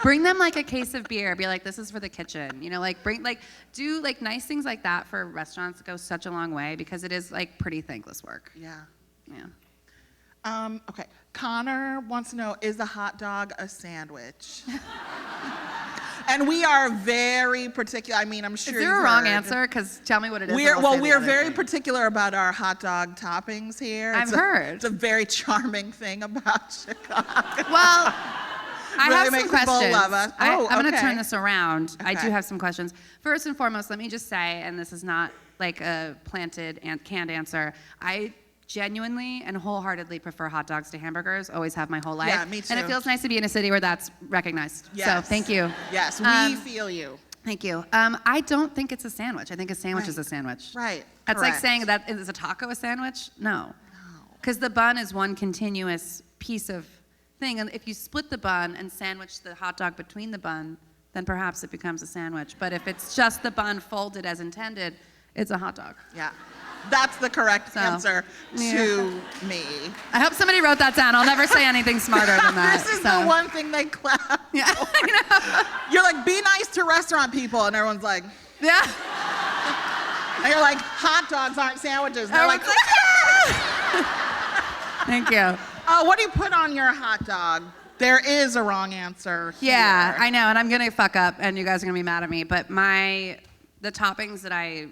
Speaker 2: Bring them, like, a case of beer. Be like, this is for the kitchen. Do, like, nice things like that for restaurants go such a long way because it is, like, pretty thankless work.
Speaker 1: Yeah.
Speaker 2: Yeah.
Speaker 1: Okay. Connor wants to know, is a hot dog a sandwich? And we are very particular. I mean, I'm sure
Speaker 2: Is there a wrong answer? Because tell me what it is.
Speaker 1: We are very particular about our hot dog toppings here.
Speaker 2: I've heard.
Speaker 1: It's a very charming thing about Chicago.
Speaker 2: Well, I
Speaker 1: Really
Speaker 2: have
Speaker 1: makes
Speaker 2: some
Speaker 1: people
Speaker 2: questions.
Speaker 1: love us.
Speaker 2: I'm going to
Speaker 1: Okay.
Speaker 2: turn this around. I
Speaker 1: Okay.
Speaker 2: do have some questions. First and foremost, let me just say, and this is not like a planted and canned answer, I genuinely and wholeheartedly prefer hot dogs to hamburgers. Always have my whole life.
Speaker 1: Yeah, me too.
Speaker 2: And it feels nice to be in a city where that's recognized.
Speaker 1: Yes.
Speaker 2: So thank you.
Speaker 1: Yes, we feel you.
Speaker 2: Thank you. I don't think it's a sandwich. I think a sandwich is a sandwich.
Speaker 1: Right.
Speaker 2: That's like
Speaker 1: Correct.
Speaker 2: saying that is a taco a sandwich? No. Because the bun is one continuous piece of thing. And if you split the bun and sandwich the hot dog between the bun, then perhaps it becomes a sandwich. But if it's just the bun folded as intended, it's a hot dog.
Speaker 1: Yeah. That's the correct answer to me.
Speaker 2: I hope somebody wrote that down. I'll never say anything smarter than that.
Speaker 1: This is the one thing they clap.
Speaker 2: Yeah, I know.
Speaker 1: You're like, be nice to restaurant people, and everyone's like,
Speaker 2: Yeah.
Speaker 1: and you're like, hot dogs aren't sandwiches. And they're like,
Speaker 2: Thank you.
Speaker 1: what do you put on your hot dog? There is a wrong answer here.
Speaker 2: Yeah, I know, and I'm gonna fuck up, and you guys are gonna be mad at me. But the toppings that I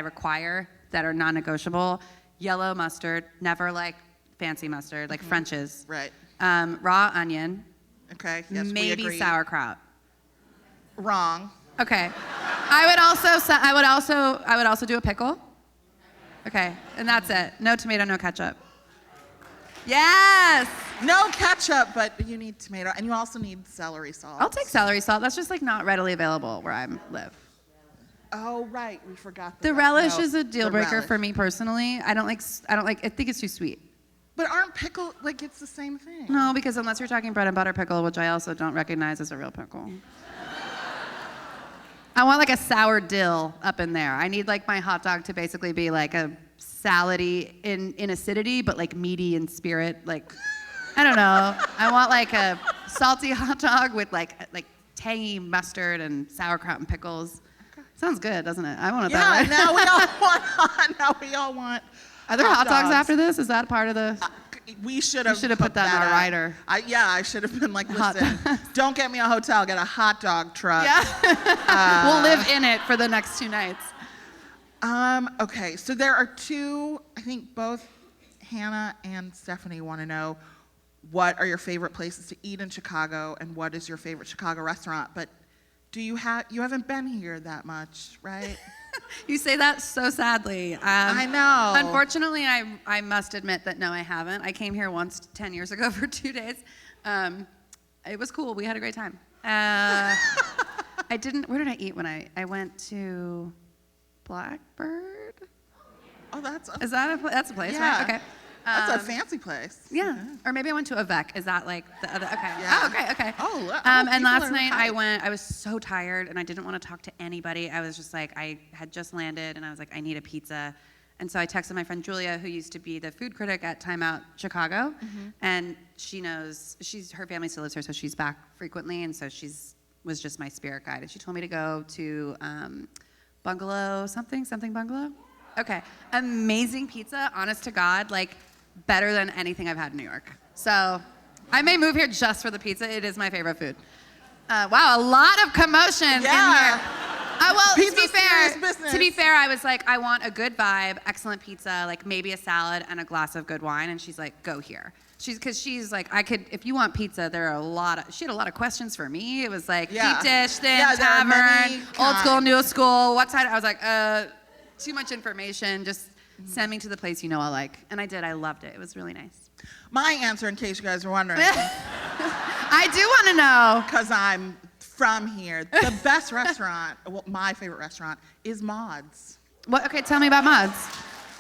Speaker 2: require that are non-negotiable: yellow mustard, never like fancy mustard, like French's.
Speaker 1: Right.
Speaker 2: Raw onion.
Speaker 1: Okay. Yes, we
Speaker 2: Maybe
Speaker 1: agree.
Speaker 2: sauerkraut.
Speaker 1: Wrong.
Speaker 2: Okay. I would also do a pickle. Okay, and that's it. No tomato, no ketchup. Yes.
Speaker 1: No ketchup, but you need tomato, and you also need celery salt.
Speaker 2: I'll take celery salt. That's just like not readily available where I live.
Speaker 1: Oh right, we forgot.
Speaker 2: The relish is a deal breaker for me personally. I think it's too sweet.
Speaker 1: But aren't pickle like it's the same thing?
Speaker 2: No, because unless you're talking bread and butter pickle, which I also don't recognize as a real pickle. I want like a sour dill up in there. I need like my hot dog to basically be like a salady in acidity, but like meaty in spirit. Like, I don't know. I want like a salty hot dog with like tangy mustard and sauerkraut and pickles. Sounds good, doesn't it? I want it that way.
Speaker 1: Yeah, now we all want.
Speaker 2: Are there hot dogs after this? Is that part of the?
Speaker 1: We should have
Speaker 2: put that in our rider.
Speaker 1: I should have been like, listen, don't get me a hotel, get a hot dog truck.
Speaker 2: Yeah. We'll live in it for the next 2 nights.
Speaker 1: Okay, so there are two, I think both Hannah and Stephanie want to know what are your favorite places to eat in Chicago and what is your favorite Chicago restaurant, but you haven't been here that much, right?
Speaker 2: You say that so sadly.
Speaker 1: I know.
Speaker 2: Unfortunately, I must admit that no, I haven't. I came here once 10 years ago for 2 days. It was cool. We had a great time. Where did I eat when I went to Blackbird?
Speaker 1: Oh, that's a
Speaker 2: place,
Speaker 1: yeah.
Speaker 2: right? Okay.
Speaker 1: That's a fancy place.
Speaker 2: Yeah. Or maybe I went to Avec. Is that like the other? Okay.
Speaker 1: Yeah.
Speaker 2: Oh, okay. And last night I was so tired and I didn't want to talk to anybody. I was just like, I had just landed and I was like, I need a pizza. And so I texted my friend Julia, who used to be the food critic at Time Out Chicago. And she knows, her family still lives here, so she's back frequently. And so was just my spirit guide. And she told me to go to Bungalow, something Bungalow. Okay. Amazing pizza, honest to God, like better than anything I've had in New York. So I may move here just for the pizza. It is my favorite food. Wow, a lot of commotion in here. Well, to be fair, I was like, I want a good vibe, excellent pizza, like maybe a salad and a glass of good wine. And she's like, go here. She's like, if you want pizza, she had a lot of questions for me. It was like deep dish, thin, tavern, old school, new school, what side? I was like, too much information, just send me to the place you know I like. And I did, I loved it. It was really nice.
Speaker 1: My answer, in case you guys are wondering.
Speaker 2: I do want to know.
Speaker 1: Because I'm from here. The best restaurant, well, my favorite restaurant, is Maud's.
Speaker 2: What? Okay, tell me about Maud's.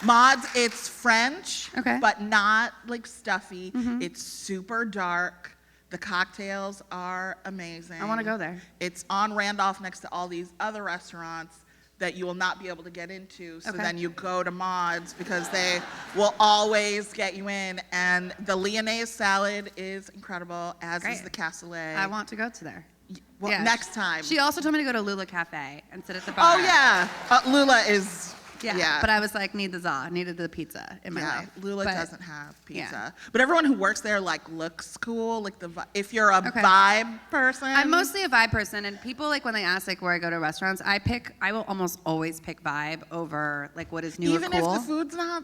Speaker 1: Maud's, it's French,
Speaker 2: okay,
Speaker 1: but not like stuffy. It's super dark. The cocktails are amazing.
Speaker 2: I want to go there.
Speaker 1: It's on Randolph next to all these other restaurants that you will not be able to get into. So then you go to Maud's because they will always get you in. And the lyonnaise salad is incredible, as is the cassoulet.
Speaker 2: I want to go to there.
Speaker 1: Well, next time.
Speaker 2: She also told me to go to Lula Cafe and sit at the bar.
Speaker 1: Oh, yeah. Lula is...
Speaker 2: Yeah, but I was like, needed the pizza in my life.
Speaker 1: Lula doesn't have pizza. Yeah. But everyone who works there like looks cool. Like if you're a vibe person.
Speaker 2: I'm mostly a vibe person, and people like when they ask like where I go to restaurants, I will almost always pick vibe over like what is new or cool.
Speaker 1: Even if the food's not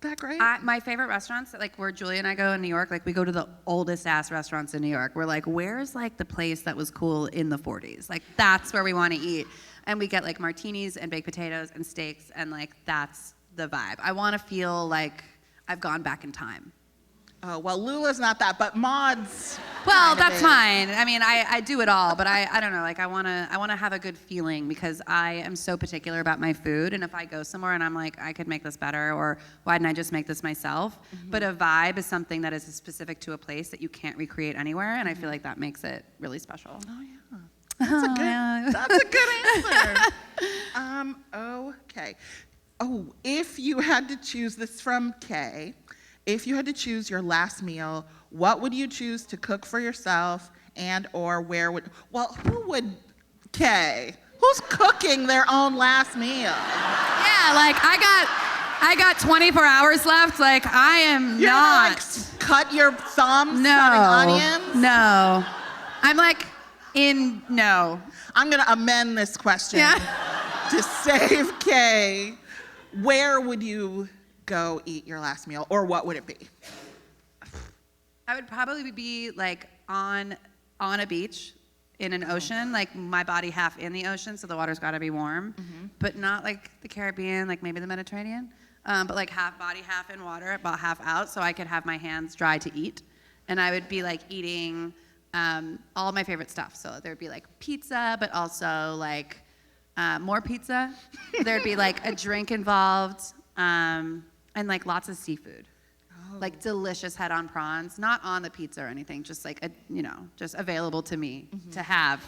Speaker 1: that great.
Speaker 2: My favorite restaurants, like where Julia and I go in New York, like we go to the oldest ass restaurants in New York. We're like, where's like the place that was cool in the 40s? Like that's where we want to eat. And we get like martinis and baked potatoes and steaks, and like that's the vibe. I want to feel like I've gone back in time.
Speaker 1: Oh, well, Lula's not that, but Maud's.
Speaker 2: Well, that's fine. I mean, I do it all, but I don't know. Like I wanna have a good feeling because I am so particular about my food. And if I go somewhere and I'm like, I could make this better, or why didn't I just make this myself? But a vibe is something that is specific to a place that you can't recreate anywhere, and I feel like that makes it really special.
Speaker 1: Oh yeah. That's a good answer. Okay. Oh, if you had to choose, this from Kay, if you had to choose your last meal, what would you choose to cook for yourself and or who would, Kay, who's cooking their own last meal?
Speaker 2: Yeah, like I got 24 hours left, like I am
Speaker 1: You're
Speaker 2: not.
Speaker 1: Like, cut your thumbs cutting onions?
Speaker 2: No. I'm like, no.
Speaker 1: I'm going to amend this question to save Kay. Where would you go eat your last meal, or what would it be?
Speaker 2: I would probably be like on a beach in an ocean, like my body half in the ocean, so the water's got to be warm, but not like the Caribbean, like maybe the Mediterranean, but like half body, half in water, about half out, so I could have my hands dry to eat. And I would be like eating all of my favorite stuff. So there'd be like pizza, but also like more pizza. There'd be like a drink involved, and like lots of seafood. Like delicious head-on prawns, not on the pizza or anything, just like, just available to me to have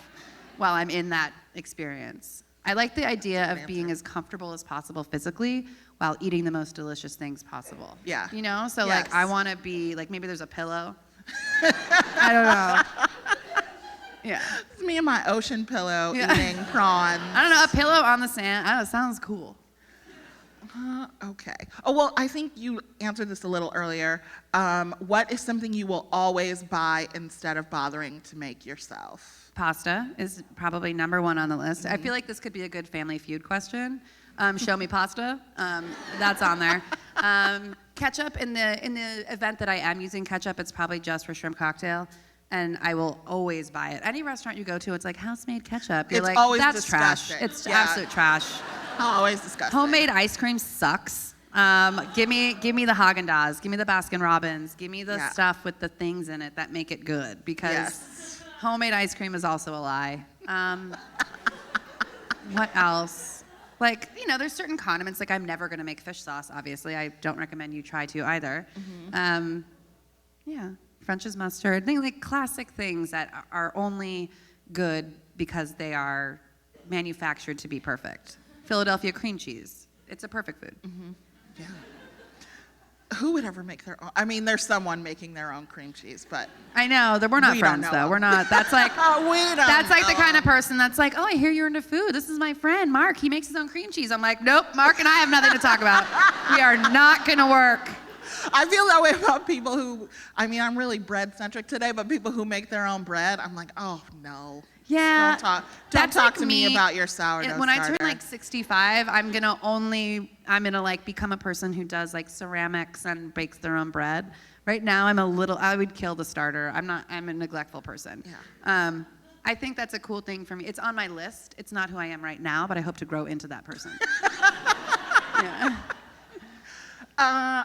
Speaker 2: while I'm in that experience. I like the idea of being as comfortable as possible physically while eating the most delicious things possible.
Speaker 1: Yeah.
Speaker 2: So like I want to be, like maybe there's a pillow. I don't know. Yeah.
Speaker 1: It's me and my ocean pillow eating prawns.
Speaker 2: I don't know, a pillow on the sand. I don't know, it sounds cool.
Speaker 1: Okay. Oh, well, I think you answered this a little earlier. What is something you will always buy instead of bothering to make yourself?
Speaker 2: Pasta is probably number one on the list. I feel like this could be a good Family Feud question. Show me pasta. That's on there. Ketchup, in the event that I am using ketchup, it's probably just for shrimp cocktail. And I will always buy it. Any restaurant you go to, it's like house-made ketchup. You're
Speaker 1: It's
Speaker 2: like,
Speaker 1: always
Speaker 2: that's
Speaker 1: disgusting.
Speaker 2: trash. It's
Speaker 1: Yeah.
Speaker 2: absolute trash.
Speaker 1: Always disgusting.
Speaker 2: Homemade ice cream sucks. Give me the Haagen-Dazs. Give me the Baskin-Robbins. Give me the stuff with the things in it that make it good. Because homemade ice cream is also a lie. What else? Like, there's certain condiments. Like, I'm never going to make fish sauce, obviously. I don't recommend you try to either. French's mustard. Like classic things that are only good because they are manufactured to be perfect. Philadelphia cream cheese. It's a perfect food.
Speaker 1: Yeah. Who would ever make their own? I mean, there's someone making their own cream cheese, but
Speaker 2: I know that we're not
Speaker 1: we don't
Speaker 2: friends
Speaker 1: know
Speaker 2: though.
Speaker 1: them.
Speaker 2: We're not. That's like that's like
Speaker 1: know
Speaker 2: the kind of person that's like, oh, I hear you're into food. This is my friend Mark. He makes his own cream cheese. I'm like, nope. Mark and I have nothing to talk about. We are not gonna work.
Speaker 1: I feel that way about people who, I'm really bread-centric today, but people who make their own bread, I'm like, oh, no.
Speaker 2: Yeah.
Speaker 1: Don't talk to me about your sourdough
Speaker 2: When I
Speaker 1: starter.
Speaker 2: turn like 65, I'm gonna like become a person who does like ceramics and bakes their own bread. Right now, I would kill the starter. I'm a neglectful person.
Speaker 1: Yeah.
Speaker 2: I think that's a cool thing for me. It's on my list. It's not who I am right now, but I hope to grow into that person. Yeah.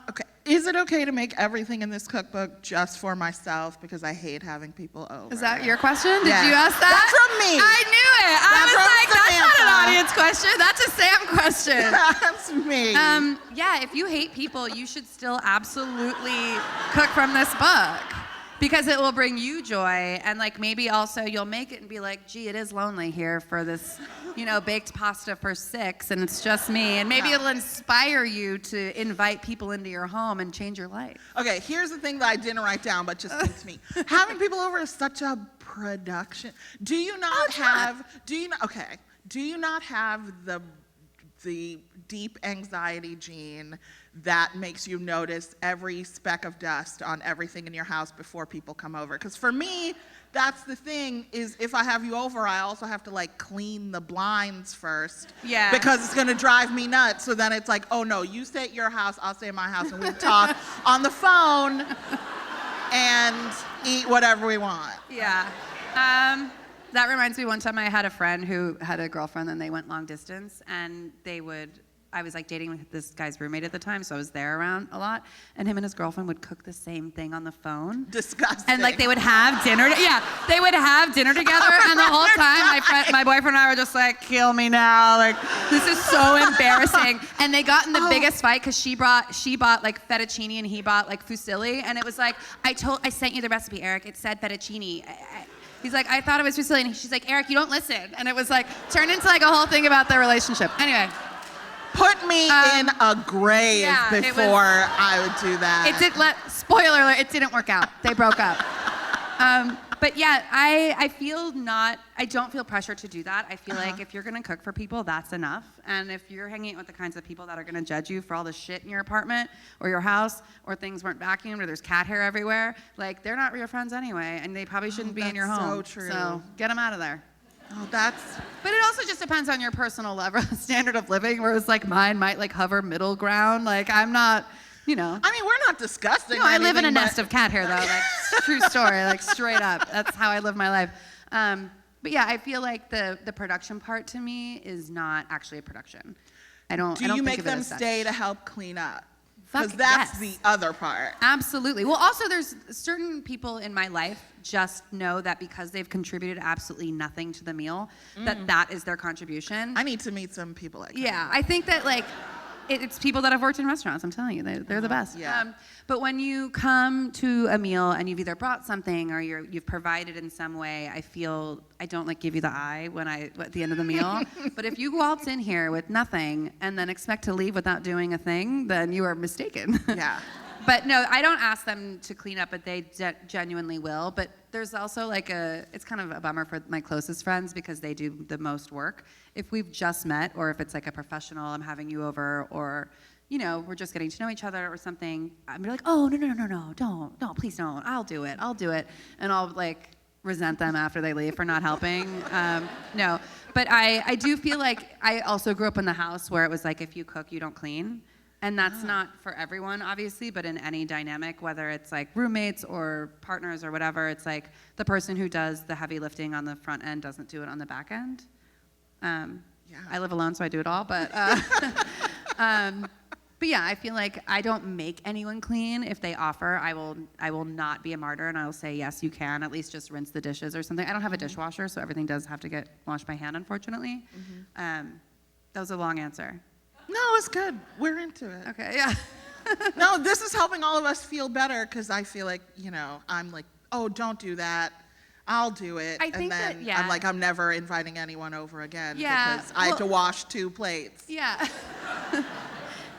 Speaker 1: Okay. Is it okay to make everything in this cookbook just for myself because I hate having people over?
Speaker 2: Is that your question? Did
Speaker 1: Yeah.
Speaker 2: you ask that?
Speaker 1: That's from me.
Speaker 2: I knew it. I
Speaker 1: That's
Speaker 2: was
Speaker 1: from
Speaker 2: like, that's not
Speaker 1: Samantha.
Speaker 2: an audience question. That's a Sam question.
Speaker 1: That's me.
Speaker 2: Yeah, if you hate people, you should still absolutely cook from this book because it will bring you joy, and like maybe also you'll make it and be like, gee, it is lonely here for this, baked pasta for 6 and it's just me, and maybe it'll inspire you to invite people into your home and change your life.
Speaker 1: Okay, here's the thing that I didn't write down, but just thinks me. Having people over is such a production. Do you not have the deep anxiety gene that makes you notice every speck of dust on everything in your house before people come over? Because for me, that's the thing, is if I have you over, I also have to like clean the blinds first.
Speaker 2: Yeah.
Speaker 1: Because it's gonna drive me nuts. So then it's like, oh no, you stay at your house, I'll stay at my house, and we talk on the phone and eat whatever we want.
Speaker 2: Yeah. That reminds me, one time I had a friend who had a girlfriend and they went long distance, and I was like dating this guy's roommate at the time, so I was there around a lot, and him and his girlfriend would cook the same thing on the phone.
Speaker 1: Disgusting.
Speaker 2: And like they would have dinner, they would have dinner together, and the whole time my boyfriend and I were just like, kill me now, like this is so embarrassing. And they got in the biggest fight because she bought like fettuccine and he bought like fusilli, and it was like, I sent you the recipe, Eric, it said fettuccine. He's like, I thought it was fusilli, and she's like, Eric, you don't listen. And it was like, turned into like a whole thing about their relationship. Anyway.
Speaker 1: Put me in a grave before I would do that.
Speaker 2: Spoiler alert, it didn't work out. They broke up. But yeah, I don't feel pressure to do that. I feel like if you're gonna cook for people, that's enough. And if you're hanging out with the kinds of people that are gonna judge you for all the shit in your apartment or your house, or things weren't vacuumed, or there's cat hair everywhere, like they're not real friends anyway, and they probably shouldn't be in your home.
Speaker 1: So true.
Speaker 2: So get them out of there.
Speaker 1: Oh,
Speaker 2: But it also just depends on your personal level, standard of living, whereas like mine might like hover middle ground. Like I'm not you know.
Speaker 1: I mean, we're not disgusting.
Speaker 2: No,
Speaker 1: or
Speaker 2: I live in a
Speaker 1: anything,
Speaker 2: nest of cat hair, though. Like, true story, like, straight up. That's how I live my life. But yeah, I feel like the production part to me is not actually a production. I don't
Speaker 1: Do you
Speaker 2: think
Speaker 1: make
Speaker 2: of it
Speaker 1: them
Speaker 2: as such.
Speaker 1: stay to help clean up?
Speaker 2: Fuck
Speaker 1: Because that's
Speaker 2: yes.
Speaker 1: the other part.
Speaker 2: Absolutely. Well, also, there's certain people in my life just know that because they've contributed absolutely nothing to the meal, that is their contribution.
Speaker 1: I need to meet some people like that.
Speaker 2: Yeah, I think that, like, it's people that have worked in restaurants. I'm telling you, they're the best.
Speaker 1: Yeah.
Speaker 2: But when you come to a meal and you've either brought something or you've provided in some way, I don't like give you the eye at the end of the meal. But if you waltz in here with nothing and then expect to leave without doing a thing, then you are mistaken.
Speaker 1: Yeah.
Speaker 2: But no, I don't ask them to clean up, but they genuinely will. But there's also it's kind of a bummer for my closest friends because they do the most work. If we've just met, or if it's like a professional, I'm having you over, or, you know, we're just getting to know each other or something, I'm like, oh, no, don't, please don't. I'll do it. And I'll like resent them after they leave for not helping. No, but I do feel like I also grew up in the house where it was like, if you cook, you don't clean. And that's not for everyone, obviously, but in any dynamic, whether it's like roommates or partners or whatever, it's like the person who does the heavy lifting on the front end doesn't do it on the back end. I live alone, so I do it all, but yeah, I feel like I don't make anyone clean. If they offer, I will not be a martyr, and I will say, yes, you can, at least just rinse the dishes or something. I don't have a dishwasher, so everything does have to get washed by hand, unfortunately. That was a long answer.
Speaker 1: No, it's good. We're into it.
Speaker 2: Okay, yeah.
Speaker 1: No, this is helping all of us feel better because I feel like, you know, I'm like, oh, don't do that. I'll do it.
Speaker 2: I think
Speaker 1: and then
Speaker 2: that, yeah.
Speaker 1: I'm like, I'm never inviting anyone over again
Speaker 2: Yeah,
Speaker 1: because I have to wash 2 plates.
Speaker 2: Yeah.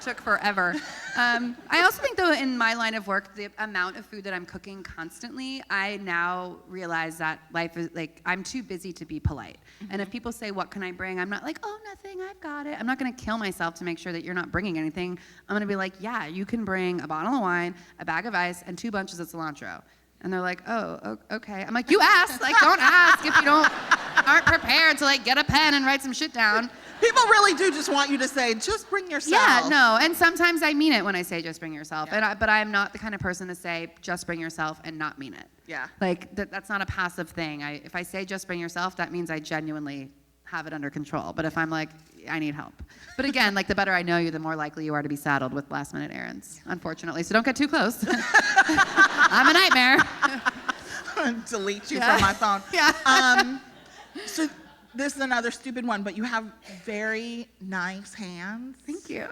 Speaker 2: Took forever. I also think, though, in my line of work, the amount of food that I'm cooking constantly, I now realize that life is like, I'm too busy to be polite. And if people say, what can I bring? I'm not like, oh, nothing, I've got it. I'm not going to kill myself to make sure that you're not bringing anything. I'm going to be like, yeah, you can bring a bottle of wine, a bag of ice, and 2 bunches of cilantro. And they're like, oh, okay. I'm like, you asked. Like, don't ask if you aren't prepared to, like, get a pen and write some shit down.
Speaker 1: People really do just want you to say, just bring yourself.
Speaker 2: Yeah, no, and sometimes I mean it when I say just bring yourself.
Speaker 1: Yeah.
Speaker 2: But I'm not the kind of person to say just bring yourself and not mean it.
Speaker 1: Yeah.
Speaker 2: Like, that's not a passive thing. If I say just bring yourself, that means I genuinely have it under control. But if I'm like, I need help. But again, like, the better I know you, the more likely you are to be saddled with last minute errands, unfortunately. So don't get too close. I'm a nightmare.
Speaker 1: Delete you from my phone.
Speaker 2: Yeah.
Speaker 1: So this is another stupid one, but you have very nice hands.
Speaker 2: Thank you.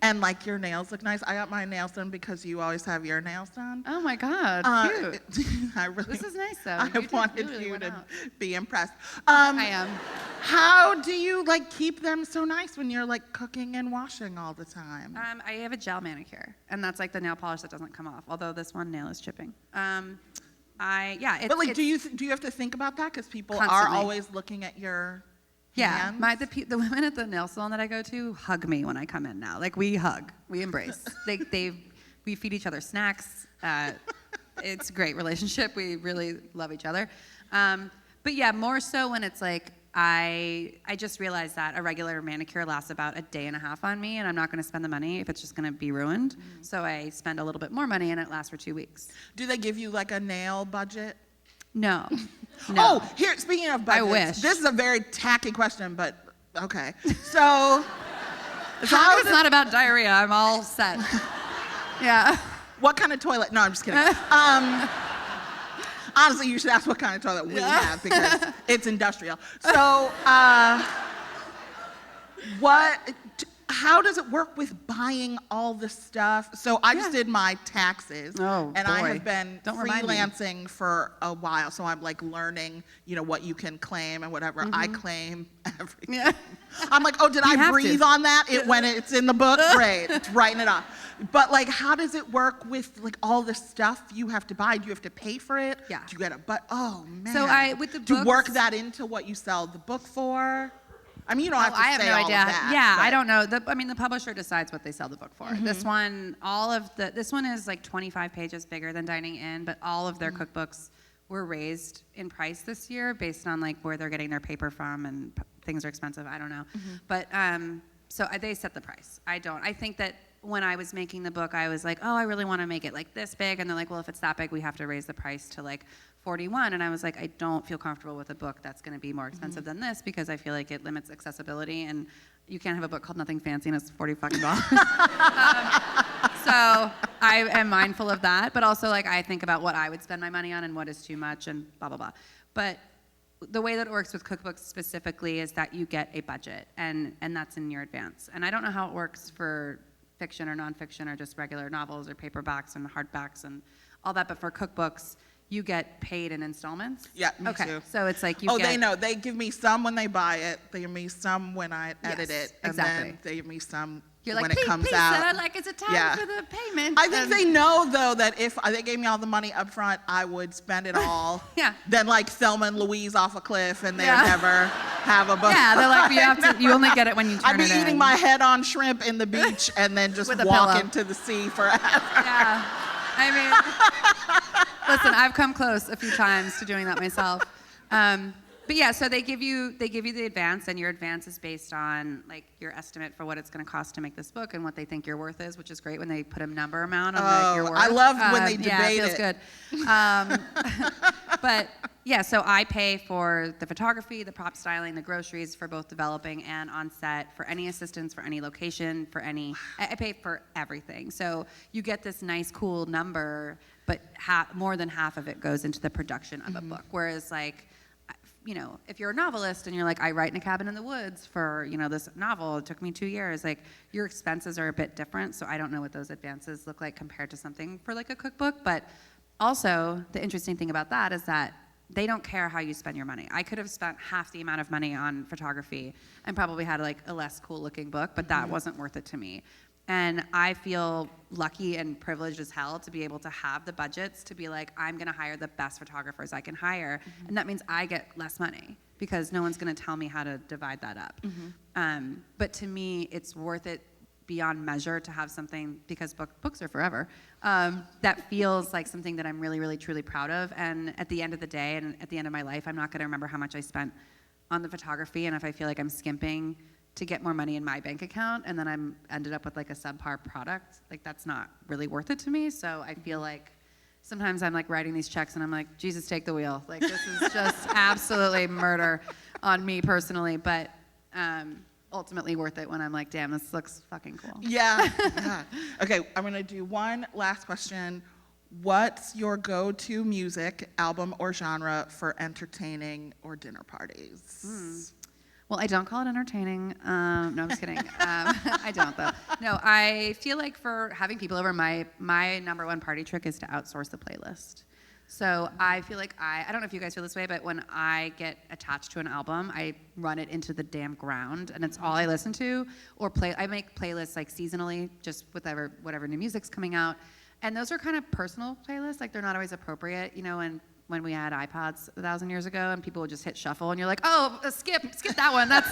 Speaker 1: And like your nails look nice. I got my nails done because you always have your nails done.
Speaker 2: Oh my God, cute. This is nice, though.
Speaker 1: I wanted
Speaker 2: really
Speaker 1: you
Speaker 2: went
Speaker 1: to
Speaker 2: out.
Speaker 1: be impressed.
Speaker 2: I am.
Speaker 1: How do you like keep them so nice when you're like cooking and washing all the time?
Speaker 2: I have a gel manicure, and that's like the nail polish that doesn't come off. Although this one nail is chipping.
Speaker 1: But like, do you have to think about that because people
Speaker 2: Constantly.
Speaker 1: are always looking at your
Speaker 2: Yeah,
Speaker 1: hands?
Speaker 2: the women at the nail salon that I go to hug me when I come in now. Like, we hug, we embrace. We feed each other snacks. It's a great relationship. We really love each other. But yeah, more so when it's like, I just realized that a regular manicure lasts about a day and a half on me, and I'm not going to spend the money if it's just going to be ruined. So I spend a little bit more money, and it lasts for 2 weeks.
Speaker 1: Do they give you like a nail budget?
Speaker 2: No.
Speaker 1: Oh, here, speaking of budgets.
Speaker 2: I wish.
Speaker 1: This is a very tacky question, but okay. So,
Speaker 2: As long as it's not about diarrhea, I'm all set. Yeah.
Speaker 1: What kind of toilet? No, I'm just kidding. Honestly, you should ask what kind of toilet we have because it's industrial. So, how does it work with buying all the stuff? So I just did my taxes, and I have been freelancing for a while. So I'm like learning, you know, what you can claim and whatever. I claim everything. Yeah. I'm like, oh, did I breathe on that? When it's in the book, great, it's writing it off. But like, how does it work with like all the stuff you have to buy? Do you have to pay for it?
Speaker 2: Yeah.
Speaker 1: Do you get oh man.
Speaker 2: So with the books,
Speaker 1: do you work that into what you sell the book for? I mean, you don't have to say
Speaker 2: I have no
Speaker 1: all
Speaker 2: idea.
Speaker 1: of that.
Speaker 2: Yeah,
Speaker 1: but
Speaker 2: I don't know. The publisher decides what they sell the book for. This one, this one is like 25 pages bigger than Dining In, but all of their cookbooks were raised in price this year based on like where they're getting their paper from, and things are expensive. I don't know, but so they set the price. I don't. I think that when I was making the book, I was like, oh, I really want to make it like this big. And they're like, well, if it's that big, we have to raise the price to like 41. And I was like, I don't feel comfortable with a book that's going to be more expensive than this because I feel like it limits accessibility. And you can't have a book called Nothing Fancy and it's $40 fucking dollars. So I am mindful of that. But also, like, I think about what I would spend my money on and what is too much and blah, blah, blah. But the way that it works with cookbooks specifically is that you get a budget, and that's in your advance. And I don't know how it works for fiction or nonfiction or just regular novels or paperbacks and hardbacks and all that, but for cookbooks, you get paid in installments?
Speaker 1: Yeah, me too.
Speaker 2: So it's like
Speaker 1: they know. They give me some when they buy it. They give me some when I edit it. And
Speaker 2: exactly.
Speaker 1: then they give me some
Speaker 2: You're
Speaker 1: when
Speaker 2: like,
Speaker 1: it comes
Speaker 2: please,
Speaker 1: out.
Speaker 2: Sarah, like, is it time for the payment?
Speaker 1: I think they know, though, that if they gave me all the money up front, I would spend it all.
Speaker 2: Yeah.
Speaker 1: Then, like, Thelma and Louise off a cliff, and they'd never have a book.
Speaker 2: Yeah, they're like, you only get it when you turn it in.
Speaker 1: I'd be eating my head-on shrimp in the beach and then just walk into the sea forever.
Speaker 2: Yeah. I mean, listen, I've come close a few times to doing that myself. But yeah, so they give you the advance, and your advance is based on like your estimate for what it's going to cost to make this book and what they think your worth is, which is great when they put a number amount on your worth.
Speaker 1: I love when they debate
Speaker 2: it. Yeah, it feels good. But yeah, so I pay for the photography, the prop styling, the groceries for both developing and on set, for any assistance, for any location, I pay for everything. So you get this nice, cool number, but more than half of it goes into the production of a book. Whereas like, you know, if you're a novelist and you're like, I write in a cabin in the woods for, you know, this novel, it took me 2 years, like your expenses are a bit different. So I don't know what those advances look like compared to something for like a cookbook. But also the interesting thing about that is that they don't care how you spend your money. I could have spent half the amount of money on photography and probably had like a less cool looking book, but that wasn't worth it to me. And I feel lucky and privileged as hell to be able to have the budgets to be like, I'm going to hire the best photographers I can hire. And that means I get less money because no one's going to tell me how to divide that up. But to me, it's worth it beyond measure to have something, because books are forever, that feels like something that I'm really, really, truly proud of. And at the end of the day and at the end of my life, I'm not going to remember how much I spent on the photography. And if I feel like I'm skimping to get more money in my bank account and then I'm ended up with like a subpar product, like that's not really worth it to me. So I feel like sometimes I'm like writing these checks and I'm like, Jesus, take the wheel. Like this is just absolutely murder on me personally, but ultimately worth it when I'm like, damn, this looks fucking cool.
Speaker 1: Yeah. Okay, I'm gonna do one last question. What's your go-to music, album, or genre for entertaining or dinner parties?
Speaker 2: Well, I don't call it entertaining. No, I'm just kidding. I don't, though. No, I feel like for having people over, my number one party trick is to outsource the playlist. So I feel like I don't know if you guys feel this way, but when I get attached to an album, I run it into the damn ground, and it's all I listen to. Or I make playlists like seasonally, just with whatever new music's coming out. And those are kind of personal playlists, like they're not always appropriate, you know, and when we had iPods 1,000 years ago and people would just hit shuffle and you're like, oh, skip that one. That's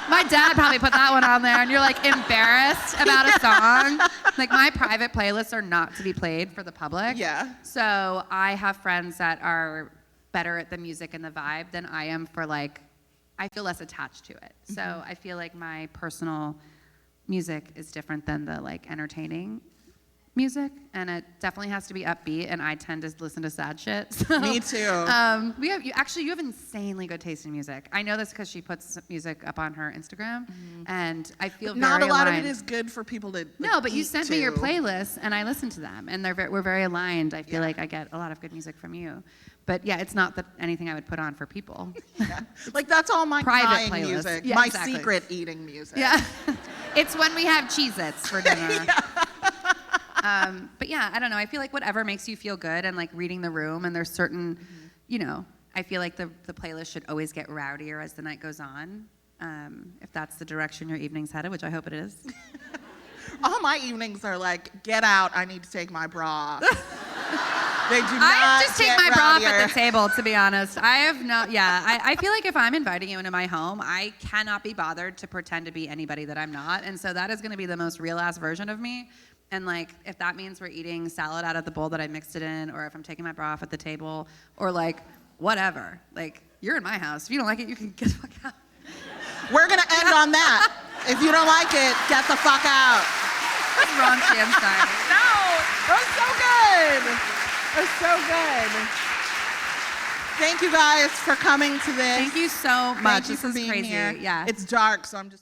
Speaker 2: my dad probably put that one on there, and you're like embarrassed about a song. Like my private playlists are not to be played for the public.
Speaker 1: Yeah.
Speaker 2: So I have friends that are better at the music and the vibe than I am for like, I feel less attached to it. So I feel like my personal music is different than the like entertaining music, and it definitely has to be upbeat, and I tend to listen to sad shit. So,
Speaker 1: me too.
Speaker 2: You have insanely good taste in music. I know this because she puts music up on her Instagram, and I feel
Speaker 1: not
Speaker 2: very
Speaker 1: a lot
Speaker 2: aligned.
Speaker 1: of it is good for people to like,
Speaker 2: no, but you sent me your
Speaker 1: to.
Speaker 2: playlists, and I listened to them, and we're very aligned. I feel like I get a lot of good music from you. But yeah, it's not anything I would put on for people.
Speaker 1: Yeah. Like that's all my
Speaker 2: private
Speaker 1: crying
Speaker 2: playlist.
Speaker 1: music,
Speaker 2: Yeah,
Speaker 1: my
Speaker 2: exactly.
Speaker 1: secret eating music.
Speaker 2: Yeah, it's when we have Cheez-Its for dinner. But yeah, I don't know. I feel like whatever makes you feel good, and like reading the room, and there's certain, you know, I feel like the playlist should always get rowdier as the night goes on. If that's the direction your evening's headed, which I hope it is.
Speaker 1: All my evenings are like, get out, I need to take my bra off. They do not
Speaker 2: I just take my bra off
Speaker 1: rowdier.
Speaker 2: at the table, to be honest. I feel like if I'm inviting you into my home, I cannot be bothered to pretend to be anybody that I'm not. And so that is going to be the most real-ass version of me. And like, if that means we're eating salad out of the bowl that I mixed it in, or if I'm taking my bra off at the table, or like, whatever. Like, you're in my house. If you don't like it, you can get the fuck out.
Speaker 1: We're gonna end on that. If you don't like it, get the fuck out.
Speaker 2: was raunchy. I'm sorry.
Speaker 1: No, that was so good. That was so good. Thank you guys for coming to this.
Speaker 2: Thank you so much.
Speaker 1: Thank you
Speaker 2: This
Speaker 1: for
Speaker 2: is
Speaker 1: being
Speaker 2: crazy.
Speaker 1: here.
Speaker 2: Yeah.
Speaker 1: It's dark, so I'm just.